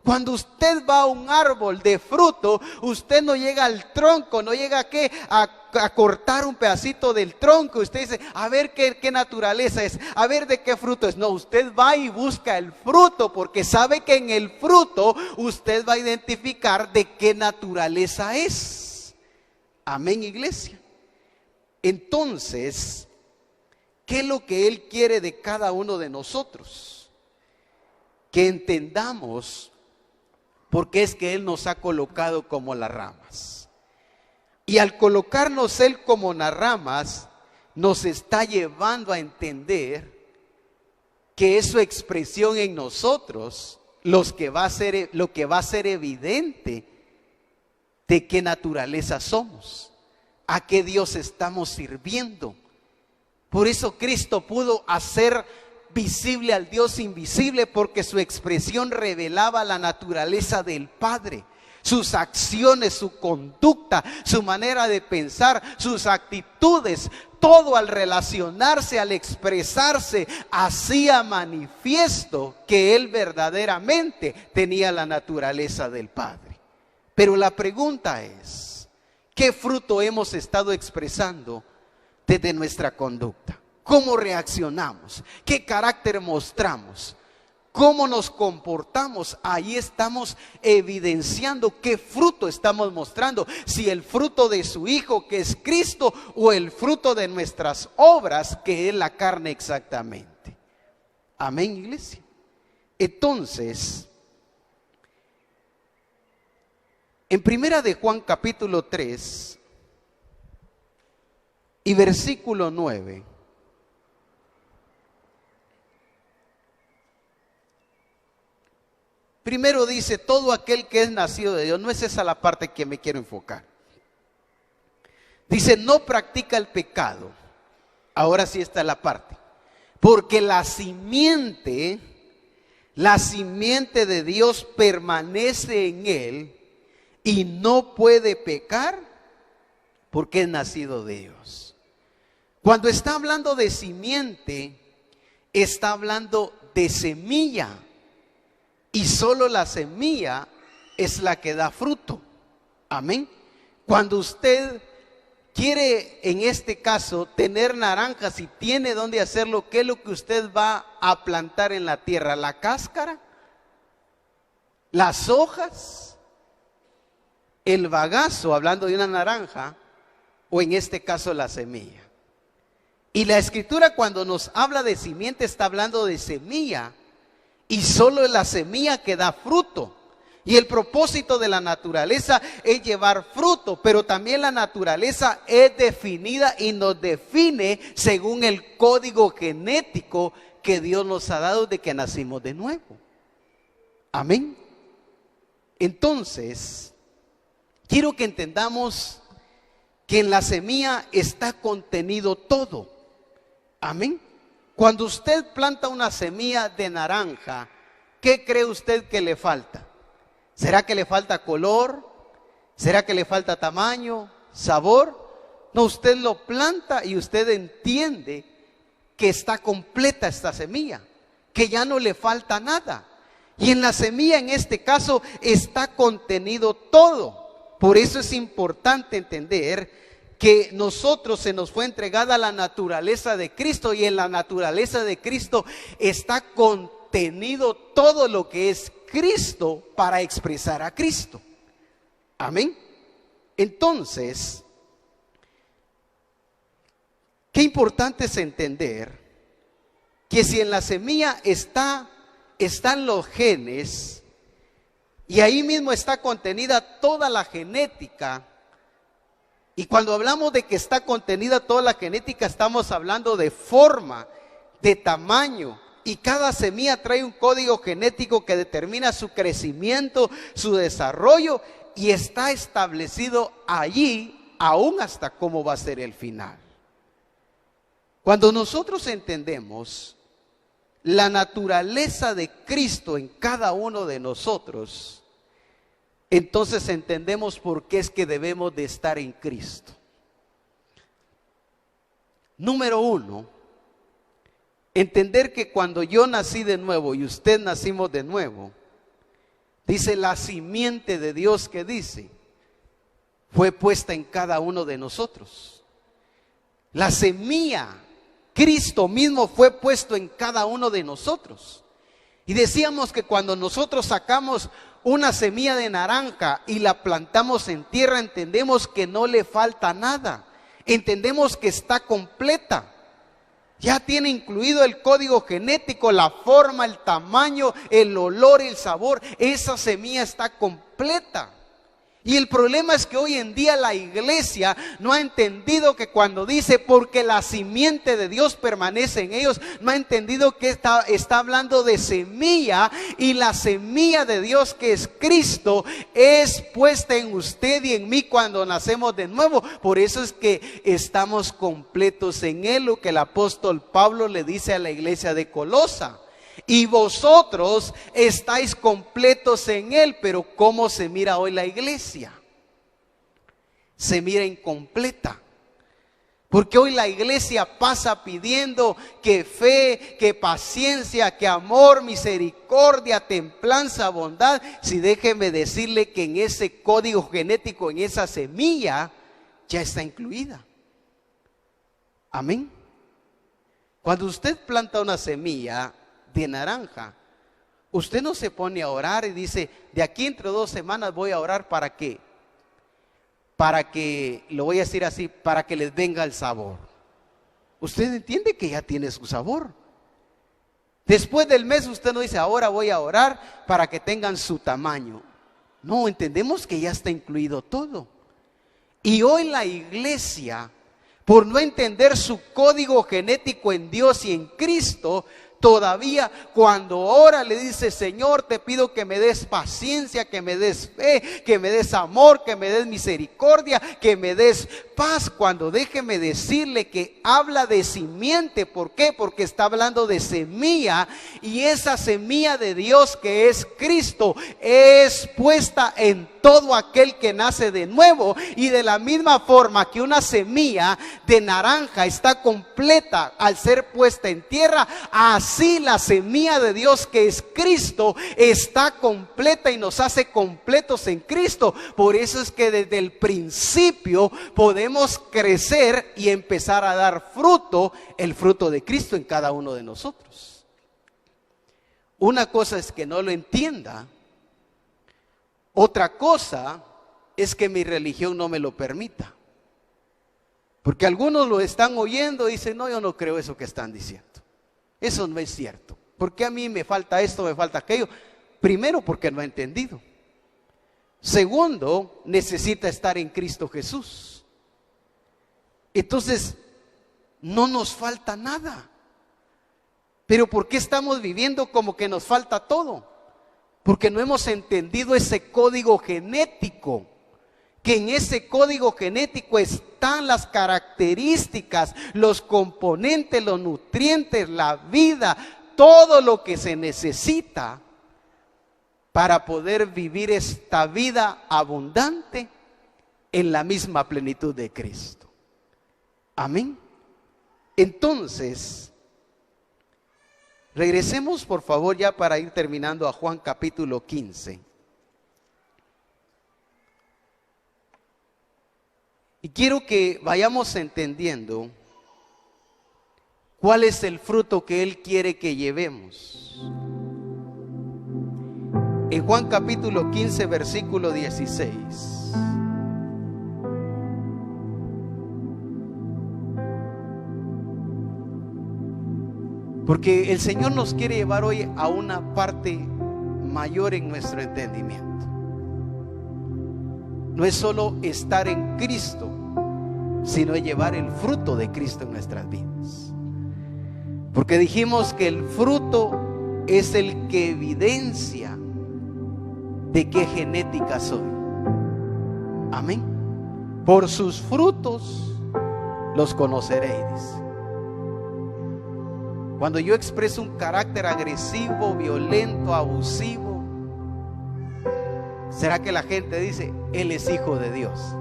Cuando usted va a un árbol de fruto, usted no llega al tronco, no llega a cortar un pedacito del tronco. Usted dice, a ver qué naturaleza es, a ver de qué fruto es. No, usted va y busca el fruto, porque sabe que en el fruto usted va a identificar de qué naturaleza es. Amén, iglesia. Entonces, ¿qué es lo que Él quiere de cada uno de nosotros? Que entendamos porque es que Él nos ha colocado como las ramas. Y al colocarnos Él como las ramas, nos está llevando a entender que es su expresión en nosotros lo que va a ser evidente de qué naturaleza somos, a qué Dios estamos sirviendo. Por eso Cristo pudo hacer visible al Dios invisible, porque su expresión revelaba la naturaleza del Padre. Sus acciones, su conducta, su manera de pensar, sus actitudes, todo al relacionarse, al expresarse, hacía manifiesto que Él verdaderamente tenía la naturaleza del Padre. Pero la pregunta es, ¿qué fruto hemos estado expresando desde nuestra conducta? ¿Cómo reaccionamos? ¿Qué carácter mostramos? ¿Cómo nos comportamos? Ahí estamos evidenciando qué fruto estamos mostrando. Si el fruto de su Hijo, que es Cristo, o el fruto de nuestras obras, que es la carne exactamente. Amén, iglesia. Entonces, en Primera de Juan capítulo 3 y versículo 9. Primero dice, todo aquel que es nacido de Dios. No es esa la parte que me quiero enfocar. Dice, no practica el pecado. Ahora sí está la parte. Porque la simiente de Dios permanece en él y no puede pecar porque es nacido de Dios. Cuando está hablando de simiente, está hablando de semilla. Y solo la semilla es la que da fruto. Amén. Cuando usted quiere, en este caso, tener naranjas y tiene dónde hacerlo, ¿qué es lo que usted va a plantar en la tierra? ¿La cáscara? ¿Las hojas? ¿El bagazo, hablando de una naranja? O en este caso la semilla. Y la Escritura, cuando nos habla de simiente, está hablando de semilla. Y solo es la semilla que da fruto. Y el propósito de la naturaleza es llevar fruto, pero también la naturaleza es definida y nos define según el código genético que Dios nos ha dado de que nacimos de nuevo. Amén. Entonces, quiero que entendamos que en la semilla está contenido todo. Amén. Cuando usted planta una semilla de naranja, ¿qué cree usted que le falta? ¿Será que le falta color? ¿Será que le falta tamaño? ¿Sabor? No, usted lo planta y usted entiende que está completa esta semilla, que ya no le falta nada. Y en la semilla, en este caso, está contenido todo. Por eso es importante entender que nosotros se nos fue entregada la naturaleza de Cristo, y en la naturaleza de Cristo está contenido todo lo que es Cristo para expresar a Cristo. Amén. Entonces, qué importante es entender que si en la semilla están los genes, y ahí mismo está contenida toda la genética. Y cuando hablamos de que está contenida toda la genética, estamos hablando de forma, de tamaño. Y cada semilla trae un código genético que determina su crecimiento, su desarrollo, y está establecido allí aún hasta cómo va a ser el final. Cuando nosotros entendemos la naturaleza de Cristo en cada uno de nosotros, entonces entendemos por qué es que debemos de estar en Cristo. Número 1, entender que cuando yo nací de nuevo y usted nacimos de nuevo, dice la simiente de Dios, que dice, fue puesta en cada uno de nosotros. La semilla, Cristo mismo fue puesto en cada uno de nosotros. Y decíamos que cuando nosotros sacamos una semilla de naranja y la plantamos en tierra, entendemos que no le falta nada. Entendemos que está completa. Ya tiene incluido el código genético, la forma, el tamaño, el olor, el sabor. Esa semilla está completa. Y el problema es que hoy en día la iglesia no ha entendido que cuando dice porque la simiente de Dios permanece en ellos, no ha entendido que está hablando de semilla, y la semilla de Dios, que es Cristo, es puesta en usted y en mí cuando nacemos de nuevo. Por eso es que estamos completos en Él, lo que el apóstol Pablo le dice a la iglesia de Colosa. Y vosotros estáis completos en Él. Pero ¿cómo se mira hoy la iglesia? Se mira incompleta. Porque hoy la iglesia pasa pidiendo que fe, que paciencia, que amor, misericordia, templanza, bondad. Si déjeme decirle que en ese código genético, en esa semilla, ya está incluida. Amén. Cuando usted planta una semilla de naranja, usted no se pone a orar y dice, de aquí entre 2 semanas voy a orar para que, lo voy a decir así, para que les venga el sabor. Usted entiende que ya tiene su sabor. Después del mes usted no dice, ahora voy a orar para que tengan su tamaño. No, entendemos que ya está incluido todo. Y hoy la iglesia, por no entender su código genético en Dios y en Cristo, todavía cuando ora le dice, Señor, te pido que me des paciencia, que me des fe, que me des amor, que me des misericordia, que me des paz. Cuando déjeme decirle que habla de simiente. ¿Por qué? Porque está hablando de semilla, y esa semilla de Dios, que es Cristo, es puesta en todo aquel que nace de nuevo. Y de la misma forma que una semilla de naranja está completa al ser puesta en tierra, así la semilla de Dios, que es Cristo, está completa y nos hace completos en Cristo. Por eso es que desde el principio podemos crecer y empezar a dar fruto, el fruto de Cristo en cada uno de nosotros. Una cosa es que no lo entienda. Otra cosa es que mi religión no me lo permita. Porque algunos lo están oyendo y dicen, no, yo no creo eso que están diciendo. Eso no es cierto. Porque a mí me falta esto, me falta aquello. Primero, porque no ha entendido. Segundo, necesita estar en Cristo Jesús. Entonces, no nos falta nada. Pero ¿por qué estamos viviendo como que nos falta todo? Porque no hemos entendido ese código genético, que en ese código genético están las características, los componentes, los nutrientes, la vida, todo lo que se necesita para poder vivir esta vida abundante en la misma plenitud de Cristo. Amén. Entonces, regresemos por favor ya para ir terminando a Juan capítulo 15. Y quiero que vayamos entendiendo cuál es el fruto que Él quiere que llevemos. En Juan capítulo 15, versículo 16. Porque el Señor nos quiere llevar hoy a una parte mayor en nuestro entendimiento. No es solo estar en Cristo, sino es llevar el fruto de Cristo en nuestras vidas. Porque dijimos que el fruto es el que evidencia de qué genética soy. Amén. Por sus frutos los conoceréis. Cuando yo expreso un carácter agresivo, violento, abusivo, ¿será que la gente dice, Él es hijo de Dios?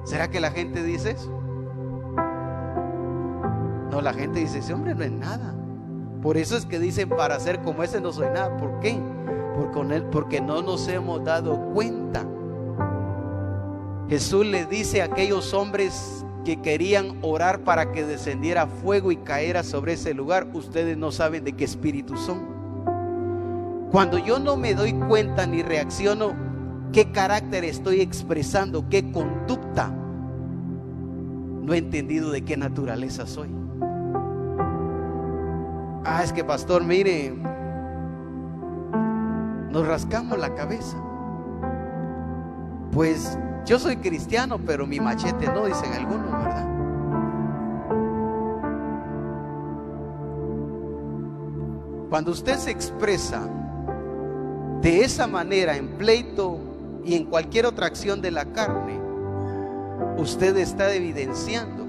¿Será que la gente dice eso? No, la gente dice, ese hombre no es nada. Por eso es que dicen, para ser como ese no soy nada. ¿Por qué? Porque no nos hemos dado cuenta. Jesús le dice a aquellos hombres que querían orar para que descendiera fuego y caera sobre ese lugar, ustedes no saben de qué espíritu son. Cuando yo no me doy cuenta ni reacciono, ¿qué carácter estoy expresando? ¿Qué conducta? No he entendido de qué naturaleza soy. Es que pastor, mire, nos rascamos la cabeza. Pues yo soy cristiano, pero mi machete no, dicen algunos, ¿verdad? Cuando usted se expresa de esa manera en pleito y en cualquier otra acción de la carne, usted está evidenciando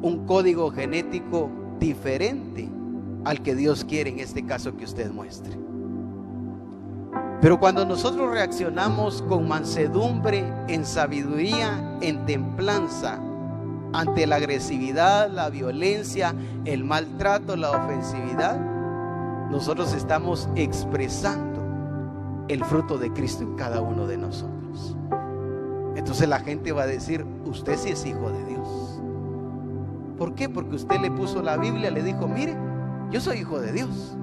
un código genético diferente al que Dios quiere en este caso que usted muestre. Pero cuando nosotros reaccionamos con mansedumbre, en sabiduría, en templanza, ante la agresividad, la violencia, el maltrato, la ofensividad, nosotros estamos expresando el fruto de Cristo en cada uno de nosotros. Entonces la gente va a decir: usted sí es hijo de Dios. ¿Por qué? Porque usted le puso la Biblia, le dijo: mire, yo soy hijo de Dios.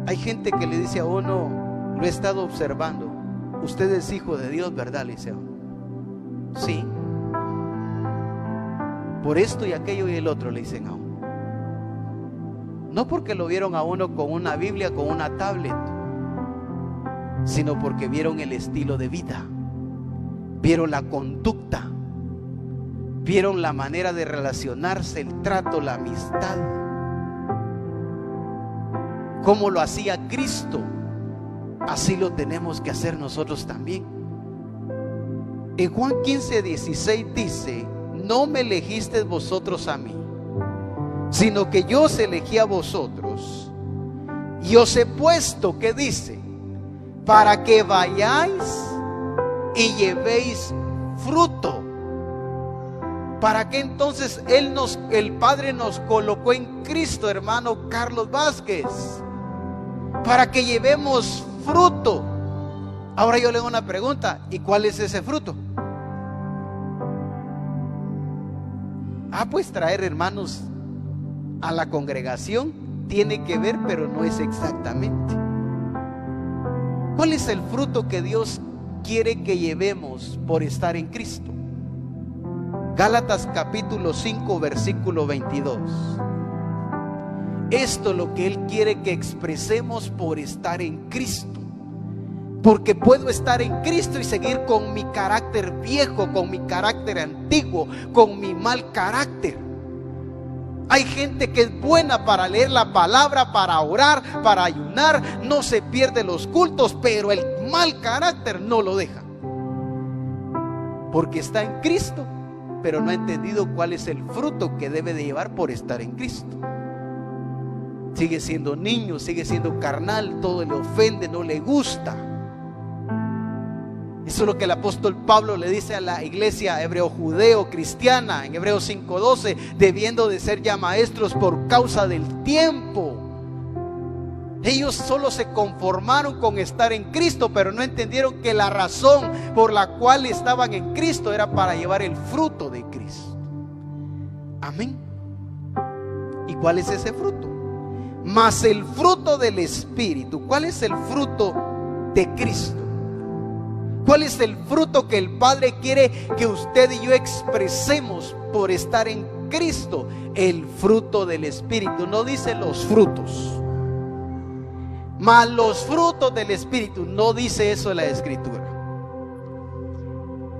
Hay gente que le dice a uno, lo he estado observando: usted es hijo de Dios, ¿verdad? Le dice a uno: sí. Por esto y aquello y el otro, le dicen a uno. No porque lo vieron a uno con una Biblia, con una tablet, sino porque vieron el estilo de vida, vieron la conducta, vieron la manera de relacionarse, el trato, la amistad, cómo lo hacía Cristo. Así lo tenemos que hacer nosotros también. En Juan 15:16 dice: no me elegisteis vosotros a mí, sino que yo os elegí a vosotros, y os he puesto, ¿qué dice? Para que vayáis y llevéis fruto. ¿Para qué entonces el Padre nos colocó en Cristo, hermano Carlos Vázquez? Para que llevemos fruto. Ahora yo le hago una pregunta: ¿y cuál es ese fruto? Pues traer hermanos a la congregación tiene que ver, pero no es exactamente. ¿Cuál es el fruto que Dios quiere que llevemos por estar en Cristo? Gálatas capítulo 5 versículo 22. Esto es lo que Él quiere que expresemos por estar en Cristo. Porque puedo estar en Cristo y seguir con mi carácter viejo, con mi carácter antiguo, con mi mal carácter. Hay gente que es buena para leer la palabra, para orar, para ayunar, no se pierde los cultos, pero el mal carácter no lo deja. Porque está en Cristo, pero no ha entendido cuál es el fruto que debe de llevar por estar en Cristo. Sigue siendo niño, sigue siendo carnal, todo le ofende, no le gusta. Eso es lo que el apóstol Pablo le dice a la iglesia hebreo-judeo cristiana en Hebreos 5:12, debiendo de ser ya maestros por causa del tiempo. Ellos solo se conformaron con estar en Cristo, pero no entendieron que la razón por la cual estaban en Cristo era para llevar el fruto de Cristo. Amén. ¿Y cuál es ese fruto? Mas el fruto del Espíritu. ¿Cuál es el fruto de Cristo? ¿Cuál es el fruto que el Padre quiere que usted y yo expresemos por estar en Cristo? El fruto del Espíritu. No dice los frutos, mas los frutos del Espíritu. No dice eso la Escritura.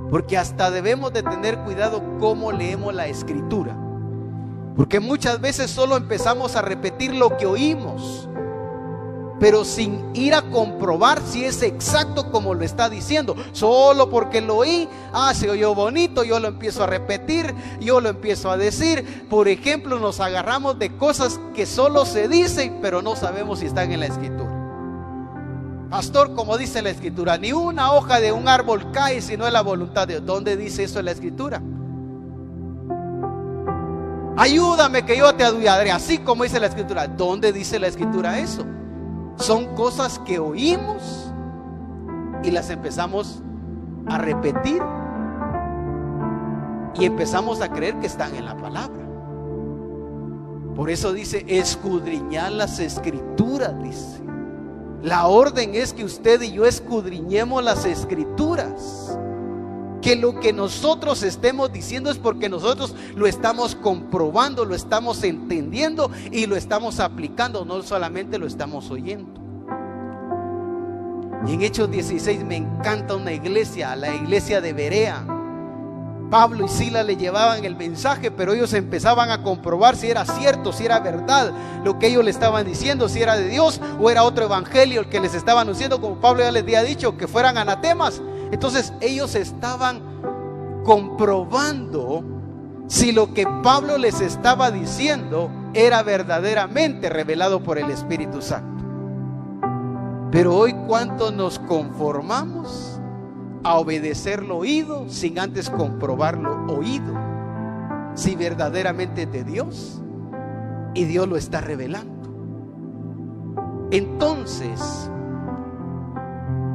Porque hasta debemos de tener cuidado cómo leemos la Escritura. Porque muchas veces solo empezamos a repetir lo que oímos, pero sin ir a comprobar si es exacto como lo está diciendo. Solo porque lo oí, se oyó bonito, yo lo empiezo a repetir, yo lo empiezo a decir. Por ejemplo, nos agarramos de cosas que solo se dicen, pero no sabemos si están en la Escritura. Pastor, como dice la Escritura, ni una hoja de un árbol cae si no es la voluntad de Dios. ¿Dónde dice eso en la Escritura? Ayúdame que yo te ayudaré, así como dice la Escritura. ¿Dónde dice la Escritura eso? Son cosas que oímos y las empezamos a repetir y empezamos a creer que están en la palabra. Por eso dice: escudriñar las Escrituras, dice. La orden es que usted y yo escudriñemos las Escrituras. Que lo que nosotros estemos diciendo es porque nosotros lo estamos comprobando, lo estamos entendiendo y lo estamos aplicando, no solamente lo estamos oyendo. Y en Hechos 16 me encanta una iglesia, la iglesia de Berea. Pablo y Silas le llevaban el mensaje, pero ellos empezaban a comprobar si era cierto, si era verdad lo que ellos le estaban diciendo, si era de Dios o era otro evangelio el que les estaba anunciando, como Pablo ya les había dicho, que fueran anatemas. Entonces ellos estaban comprobando si lo que Pablo les estaba diciendo era verdaderamente revelado por el Espíritu Santo. Pero hoy, ¿cuánto nos conformamos a obedecer lo oído sin antes comprobar lo oído? Si verdaderamente es de Dios y Dios lo está revelando. Entonces,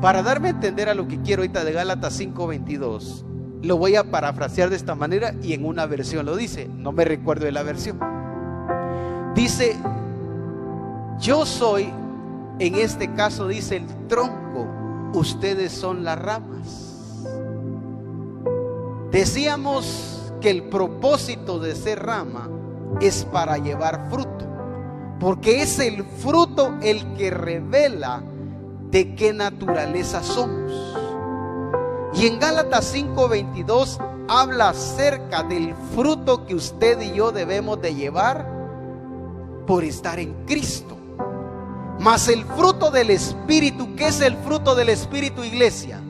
para darme a entender a lo que quiero ahorita de Gálatas 5:22, lo voy a parafrasear de esta manera, y en una versión lo dice, no me recuerdo de la versión. Dice: yo soy, en este caso dice, el tronco, ustedes son las ramas. Decíamos que el propósito de ser rama es para llevar fruto, porque es el fruto el que revela de qué naturaleza somos. Y en Gálatas 5:22 habla acerca del fruto que usted y yo debemos de llevar por estar en Cristo. Mas el fruto del Espíritu, ¿qué es el fruto del Espíritu, iglesia?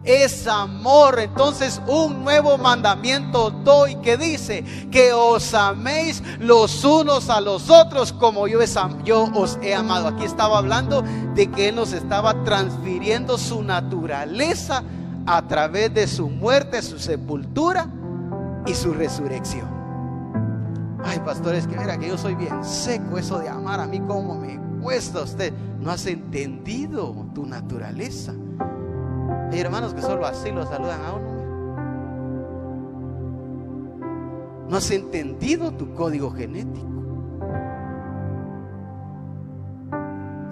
Es amor. Entonces un nuevo mandamiento doy, que dice que os améis los unos a los otros como yo os he amado. Aquí estaba hablando de que Él nos estaba transfiriendo su naturaleza a través de su muerte, su sepultura y su resurrección. Ay, pastores, que mira que yo soy bien seco, eso de amar a mí como me cuesta. Usted no has entendido tu naturaleza. Hay hermanos que solo así lo saludan a uno. No has entendido tu código genético.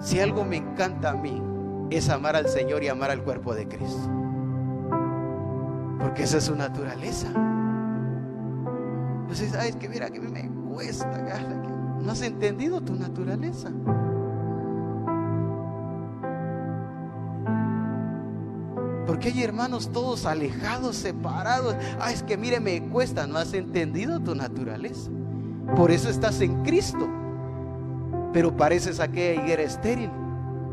Si algo me encanta a mí es amar al Señor y amar al cuerpo de Cristo, porque esa es su naturaleza. Entonces, es que mira que a mí me cuesta. No has entendido tu naturaleza. Porque hay hermanos todos alejados, separados. Es que mire, me cuesta. No has entendido tu naturaleza. Por eso estás en Cristo, pero pareces aquella higuera estéril.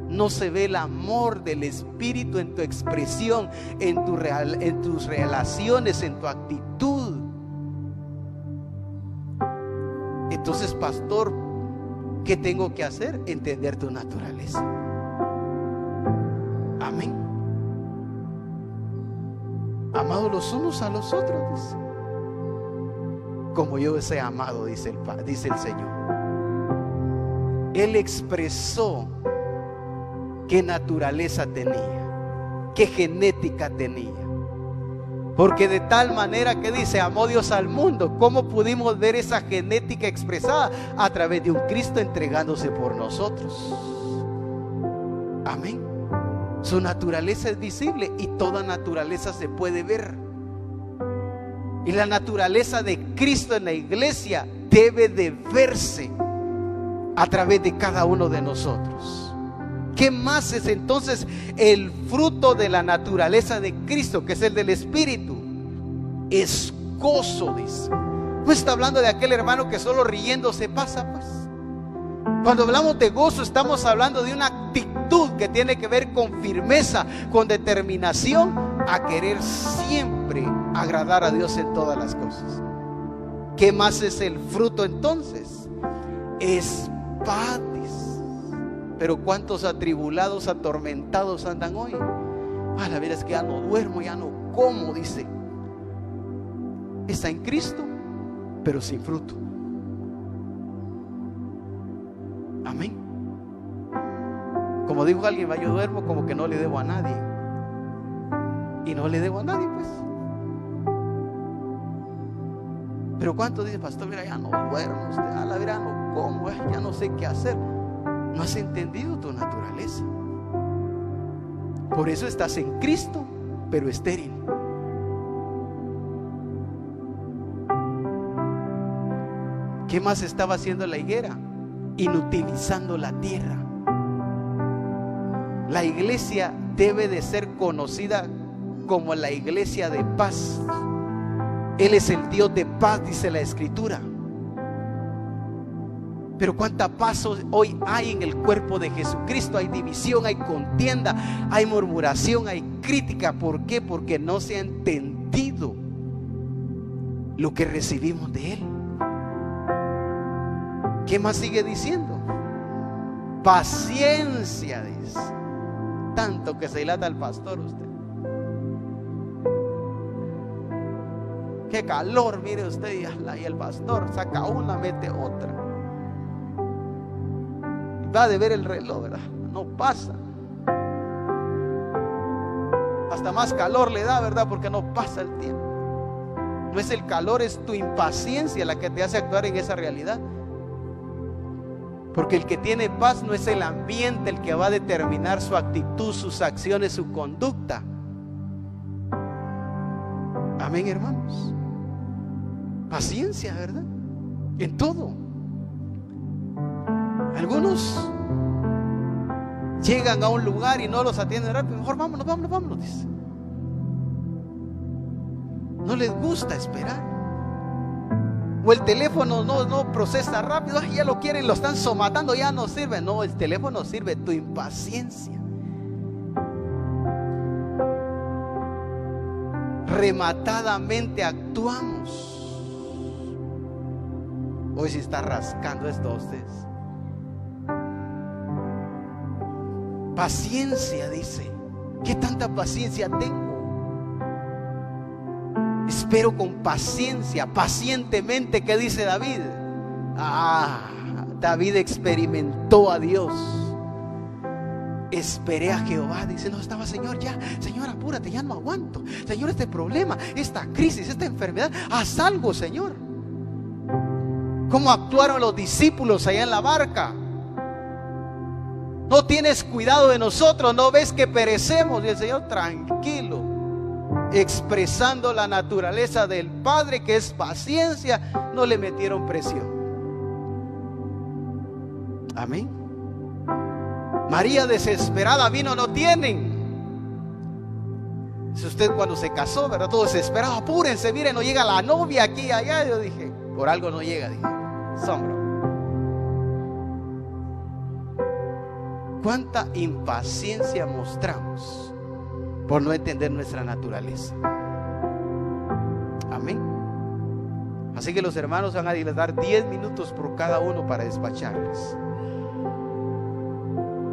No se ve el amor del Espíritu en tu expresión, en tus relaciones, en tu actitud. Entonces, pastor, ¿qué tengo que hacer? Entender tu naturaleza. Amén. Amados los unos a los otros, dice, como yo os he amado, dice el Señor. Él expresó qué naturaleza tenía, qué genética tenía. Porque de tal manera que dice, amó Dios al mundo. ¿Cómo pudimos ver esa genética expresada? A través de un Cristo entregándose por nosotros. Amén. Su naturaleza es visible y toda naturaleza se puede ver. Y la naturaleza de Cristo en la iglesia debe de verse a través de cada uno de nosotros. ¿Qué más es entonces el fruto de la naturaleza de Cristo, que es el del Espíritu? Es gozo, dice. No está hablando de aquel hermano que solo riendo se pasa, pues. Cuando hablamos de gozo, estamos hablando de una actitud que tiene que ver con firmeza, con determinación a querer siempre agradar a Dios en todas las cosas. ¿Qué más es el fruto entonces? Es paz. Pero cuántos atribulados, atormentados andan hoy. La verdad es que ya no duermo, ya no como, dice. Está en Cristo, pero sin fruto. Amén. Como dijo alguien, yo duermo como que no le debo a nadie. Y no le debo a nadie, pues. Pero cuántos dicen, pastor, mira, ya no duermo, usted, la verdad no como, ya no sé qué hacer. No has entendido tu naturaleza. Por eso estás en Cristo, pero estéril. ¿Qué más estaba haciendo la higuera? Inutilizando la tierra. La iglesia debe de ser conocida como la iglesia de paz. Él es el Dios de paz, dice la Escritura. Pero cuánta paz hoy hay en el cuerpo de Jesucristo. Hay división, hay contienda, hay murmuración, hay crítica. ¿Por qué? Porque no se ha entendido lo que recibimos de Él. ¿Qué más sigue diciendo? Paciencia, dice. Tanto que se dilata el pastor usted. Qué calor, mire usted, y el pastor saca una, mete otra. Va de ver el reloj, ¿verdad? No pasa. Hasta más calor le da, ¿verdad? Porque no pasa el tiempo. No es el calor, es tu impaciencia la que te hace actuar en esa realidad. Porque el que tiene paz no es el ambiente el que va a determinar su actitud, sus acciones, su conducta. Amén, hermanos. Paciencia, ¿verdad? En todo. Algunos llegan a un lugar y no los atienden rápido. Mejor vámonos, dice. No les gusta esperar. O el teléfono no procesa rápido. Ya lo quieren, lo están somatando, ya no sirve. No, el teléfono sirve, tu impaciencia. Rematadamente actuamos. Hoy sí está rascando esto a ustedes. Paciencia, dice. ¿Qué tanta paciencia tengo? Espero con paciencia, pacientemente. ¿Qué dice David? David experimentó a Dios. Esperé a Jehová, dice. No estaba, Señor, ya, Señor, apúrate, ya no aguanto. Señor, este problema, esta crisis, esta enfermedad, haz algo, Señor. ¿Cómo actuaron los discípulos allá en la barca? No tienes cuidado de nosotros, no ves que perecemos. Y el Señor, tranquilo, expresando la naturaleza del Padre, que es paciencia, no le metieron presión. Amén. María desesperada vino, no tienen. Si usted cuando se casó, ¿verdad? Todo desesperado, apúrense, miren, no llega la novia aquí, allá. Yo dije, por algo no llega, dije, sombra. Cuánta impaciencia mostramos por no entender nuestra naturaleza. Amén. Así que los hermanos van a dilatar 10 minutos por cada uno para despacharles.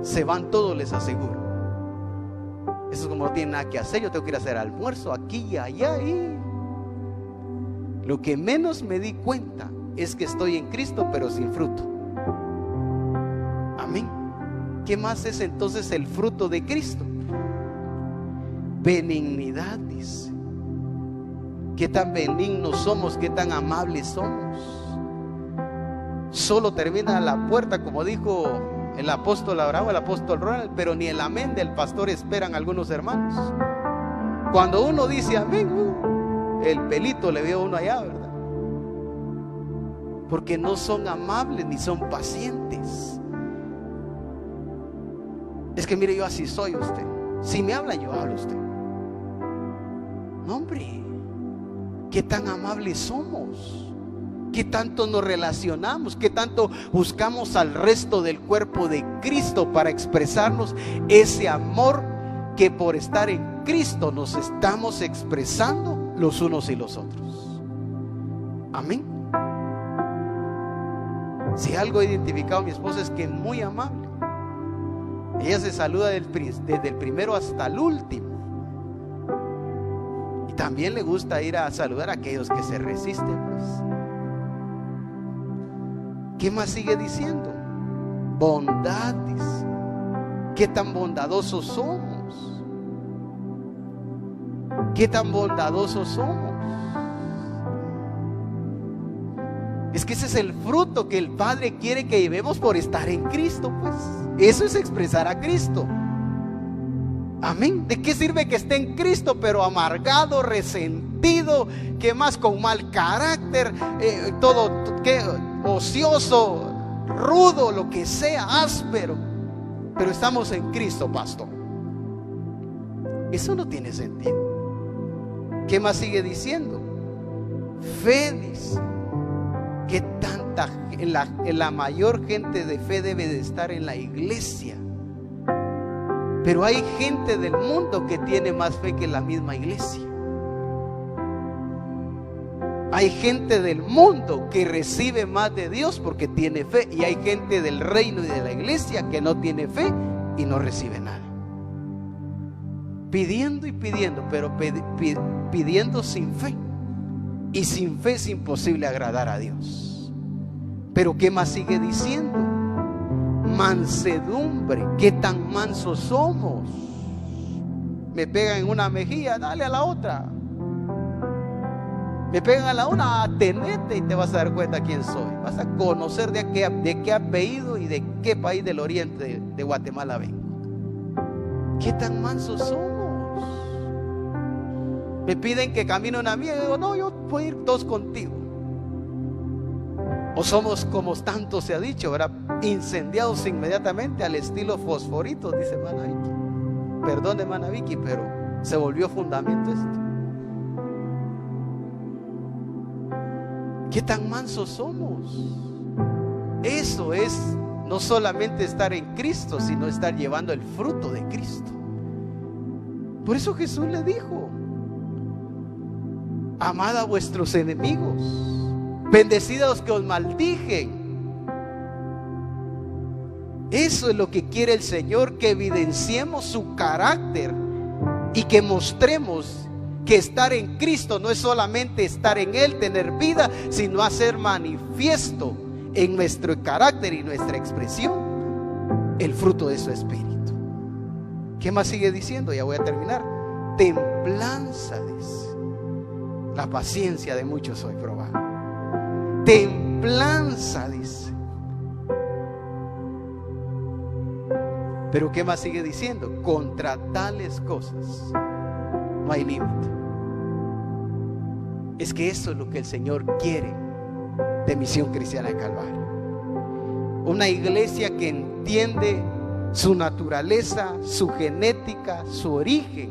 Se van todos, les aseguro. Eso es como no tienen nada que hacer. Yo tengo que ir a hacer almuerzo aquí y allá. Y lo que menos me di cuenta es que estoy en Cristo, pero sin fruto. Amén. ¿Qué más es entonces el fruto de Cristo? Benignidad, dice. ¿Qué tan benignos somos? ¿Qué tan amables somos? Solo termina la puerta, como dijo el apóstol Abraham, el apóstol Ronald, pero ni el amén del pastor esperan algunos hermanos. Cuando uno dice amén, el pelito le veo uno allá, ¿verdad? Porque no son amables ni son pacientes. Es que mire, yo así soy, usted. Si me habla, yo hablo, usted. No, hombre, qué tan amables somos, qué tanto nos relacionamos, qué tanto buscamos al resto del cuerpo de Cristo para expresarnos ese amor que por estar en Cristo nos estamos expresando los unos y los otros. Amén. Si algo he identificado a mi esposa es que es muy amable. Ella se saluda desde el primero hasta el último. Y también le gusta ir a saludar a aquellos que se resisten, pues. ¿Qué más sigue diciendo? Bondad, dice. ¿Qué tan bondadosos somos? ¿Qué tan bondadosos somos? Es que ese es el fruto que el Padre quiere que llevemos por estar en Cristo, pues. Eso es expresar a Cristo. Amén. ¿De qué sirve que esté en Cristo pero amargado, resentido, que más con mal carácter, todo ocioso, rudo, lo que sea, áspero? pero estamos en Cristo, pastor. Eso no tiene sentido. ¿Qué más sigue diciendo? Fe, dice, que tanta, la mayor gente de fe debe de estar en la iglesia. Pero hay gente del mundo que tiene más fe que la misma iglesia. Hay gente del mundo que recibe más de Dios porque tiene fe, y hay gente del reino y de la iglesia que no tiene fe y no recibe nada. Pidiendo y pidiendo, pero pidiendo sin fe. Y sin fe es imposible agradar a Dios. Pero ¿qué más sigue diciendo? Mansedumbre. ¿Qué tan mansos somos? Me pegan en una mejilla, dale a la otra. Me pegan a la una, atenete y te vas a dar cuenta quién soy. Vas a conocer de qué apellido y de qué país del oriente de Guatemala vengo. ¿Qué tan mansos somos? Me piden que camine una mía y digo, no, yo voy a ir dos contigo. O somos como tanto se ha dicho, ¿verdad? Incendiados inmediatamente al estilo fosforito, dice hermana Vicky. Perdón, hermana Vicky, pero se volvió fundamento esto. ¿Qué tan mansos somos? Eso es no solamente estar en Cristo, sino estar llevando el fruto de Cristo. Por eso Jesús le dijo: amad a vuestros enemigos, bendecid a los que os maldijen. Eso es lo que quiere el Señor, que evidenciemos su carácter y que mostremos que estar en Cristo no es solamente estar en Él, tener vida, sino hacer manifiesto en nuestro carácter y nuestra expresión el fruto de su Espíritu. ¿Qué más sigue diciendo? Ya voy a terminar. Templanza, dice. La paciencia de muchos hoy probada. Templanza, dice. Pero ¿qué más sigue diciendo? Contra tales cosas no hay límite. Es que eso es lo que el Señor quiere de Misión Cristiana de Calvario. Una iglesia que entiende su naturaleza, su genética, su origen,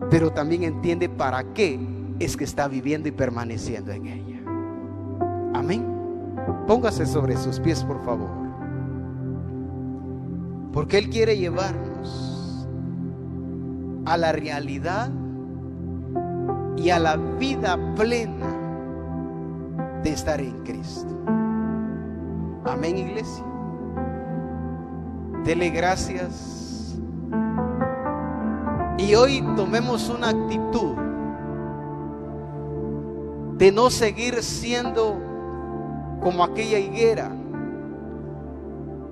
pero también entiende para qué es que está viviendo y permaneciendo en ella. Amén. Póngase sobre sus pies, por favor. Porque Él quiere llevarnos a la realidad y a la vida plena de estar en Cristo. Amén, iglesia. Dele gracias. Y hoy tomemos una actitud de no seguir siendo como aquella higuera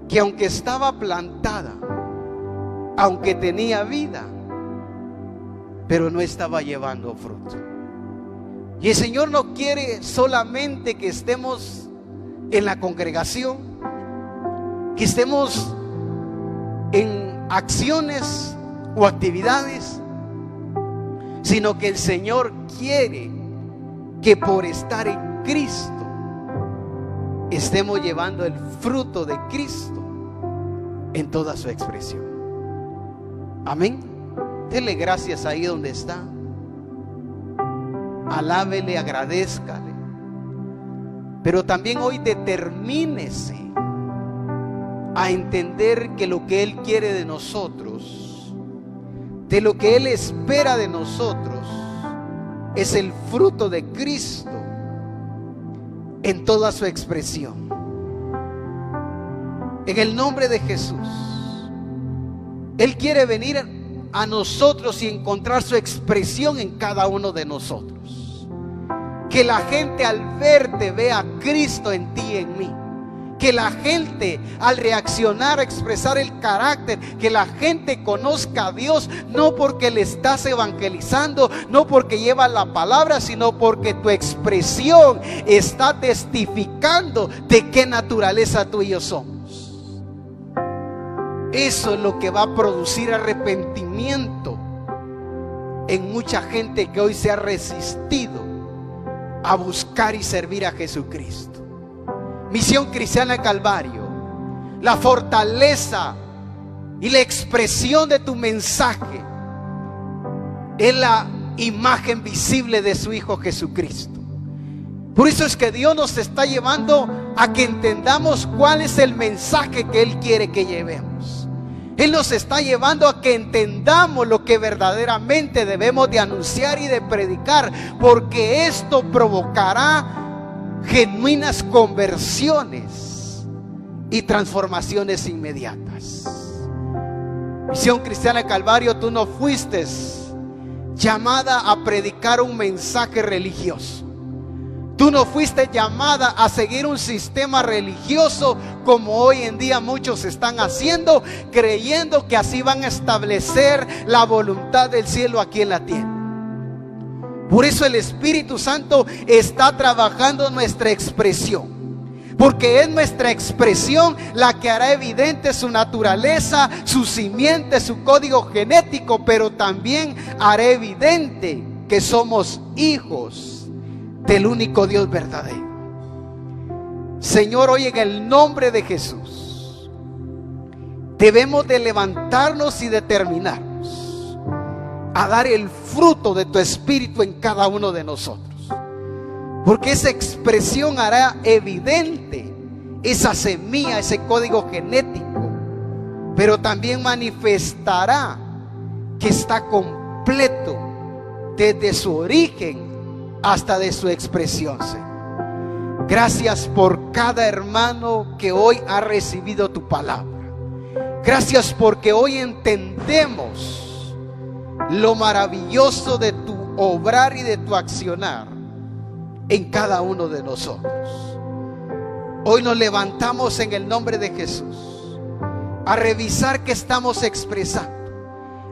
que, aunque estaba plantada, aunque tenía vida, pero no estaba llevando fruto. Y el Señor no quiere solamente que estemos en la congregación, que estemos en acciones o actividades, sino que el Señor quiere que por estar en Cristo estemos llevando el fruto de Cristo en toda su expresión. Amén. Dele gracias ahí donde está. Alábele, agradézcale. Pero también hoy determínese a entender que lo que Él quiere de nosotros, de lo que Él espera de nosotros, es el fruto de Cristo en toda su expresión. En el nombre de Jesús, Él quiere venir a nosotros y encontrar su expresión en cada uno de nosotros. Que la gente al verte vea a Cristo en ti y en mí. Que la gente al reaccionar, expresar el carácter, que la gente conozca a Dios, no porque le estás evangelizando, no porque llevas la palabra, sino porque tu expresión está testificando de qué naturaleza tú y yo somos. Eso es lo que va a producir arrepentimiento en mucha gente que hoy se ha resistido a buscar y servir a Jesucristo. Misión Cristiana de Calvario, la fortaleza Y la expresión de tu mensaje es la imagen visible de su Hijo Jesucristo. Por eso es que Dios nos está llevando a que entendamos cuál es el mensaje que Él quiere que llevemos. Él nos está llevando a que entendamos lo que verdaderamente debemos de anunciar y de predicar, porque esto provocará genuinas conversiones y transformaciones inmediatas. Misión Cristiana Calvario, tú no fuiste llamada a predicar un mensaje religioso. Tú no fuiste llamada a seguir un sistema religioso como hoy en día muchos están haciendo, creyendo que así van a establecer la voluntad del cielo aquí en la tierra. Por eso el Espíritu Santo está trabajando nuestra expresión, porque es nuestra expresión la que hará evidente su naturaleza, su simiente, su código genético, pero también hará evidente que somos hijos del único Dios verdadero. Señor, hoy en el nombre de Jesús debemos de levantarnos y determinarnos a dar el fruto de tu Espíritu en cada uno de nosotros, porque esa expresión hará evidente esa semilla, ese código genético, pero también manifestará que está completo desde su origen hasta de su expresión, Señor. Gracias por cada hermano que hoy ha recibido tu palabra. Gracias porque hoy entendemos lo maravilloso de tu obrar y de tu accionar en cada uno de nosotros. Hoy nos levantamos en el nombre de Jesús a revisar que estamos expresando,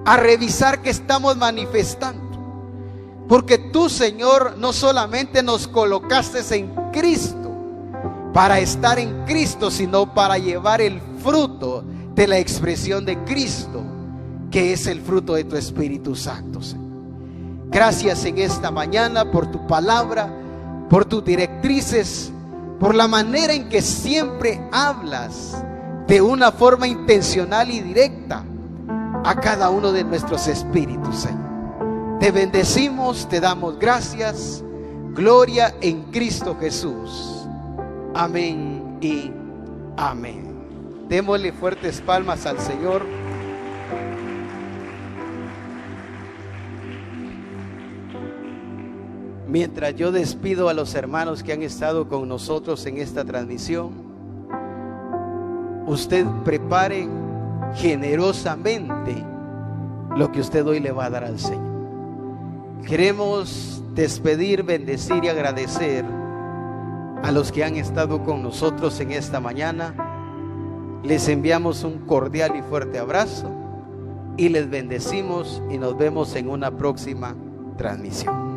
a revisar que estamos manifestando. Porque tú, Señor, no solamente nos colocaste en Cristo para estar en Cristo, sino para llevar el fruto de la expresión de Cristo, que es el fruto de tu Espíritu Santo, Señor. Gracias en esta mañana por tu palabra, por tus directrices, por la manera en que siempre hablas de una forma intencional y directa a cada uno de nuestros espíritus, Señor. Te bendecimos, te damos gracias. Gloria en Cristo Jesús. Amén y amén. Démosle fuertes palmas al Señor. Mientras yo despido a los hermanos que han estado con nosotros en esta transmisión, usted prepare generosamente lo que usted hoy le va a dar al Señor. Queremos despedir, bendecir y agradecer a los que han estado con nosotros en esta mañana. Les enviamos un cordial y fuerte abrazo y les bendecimos y nos vemos en una próxima transmisión.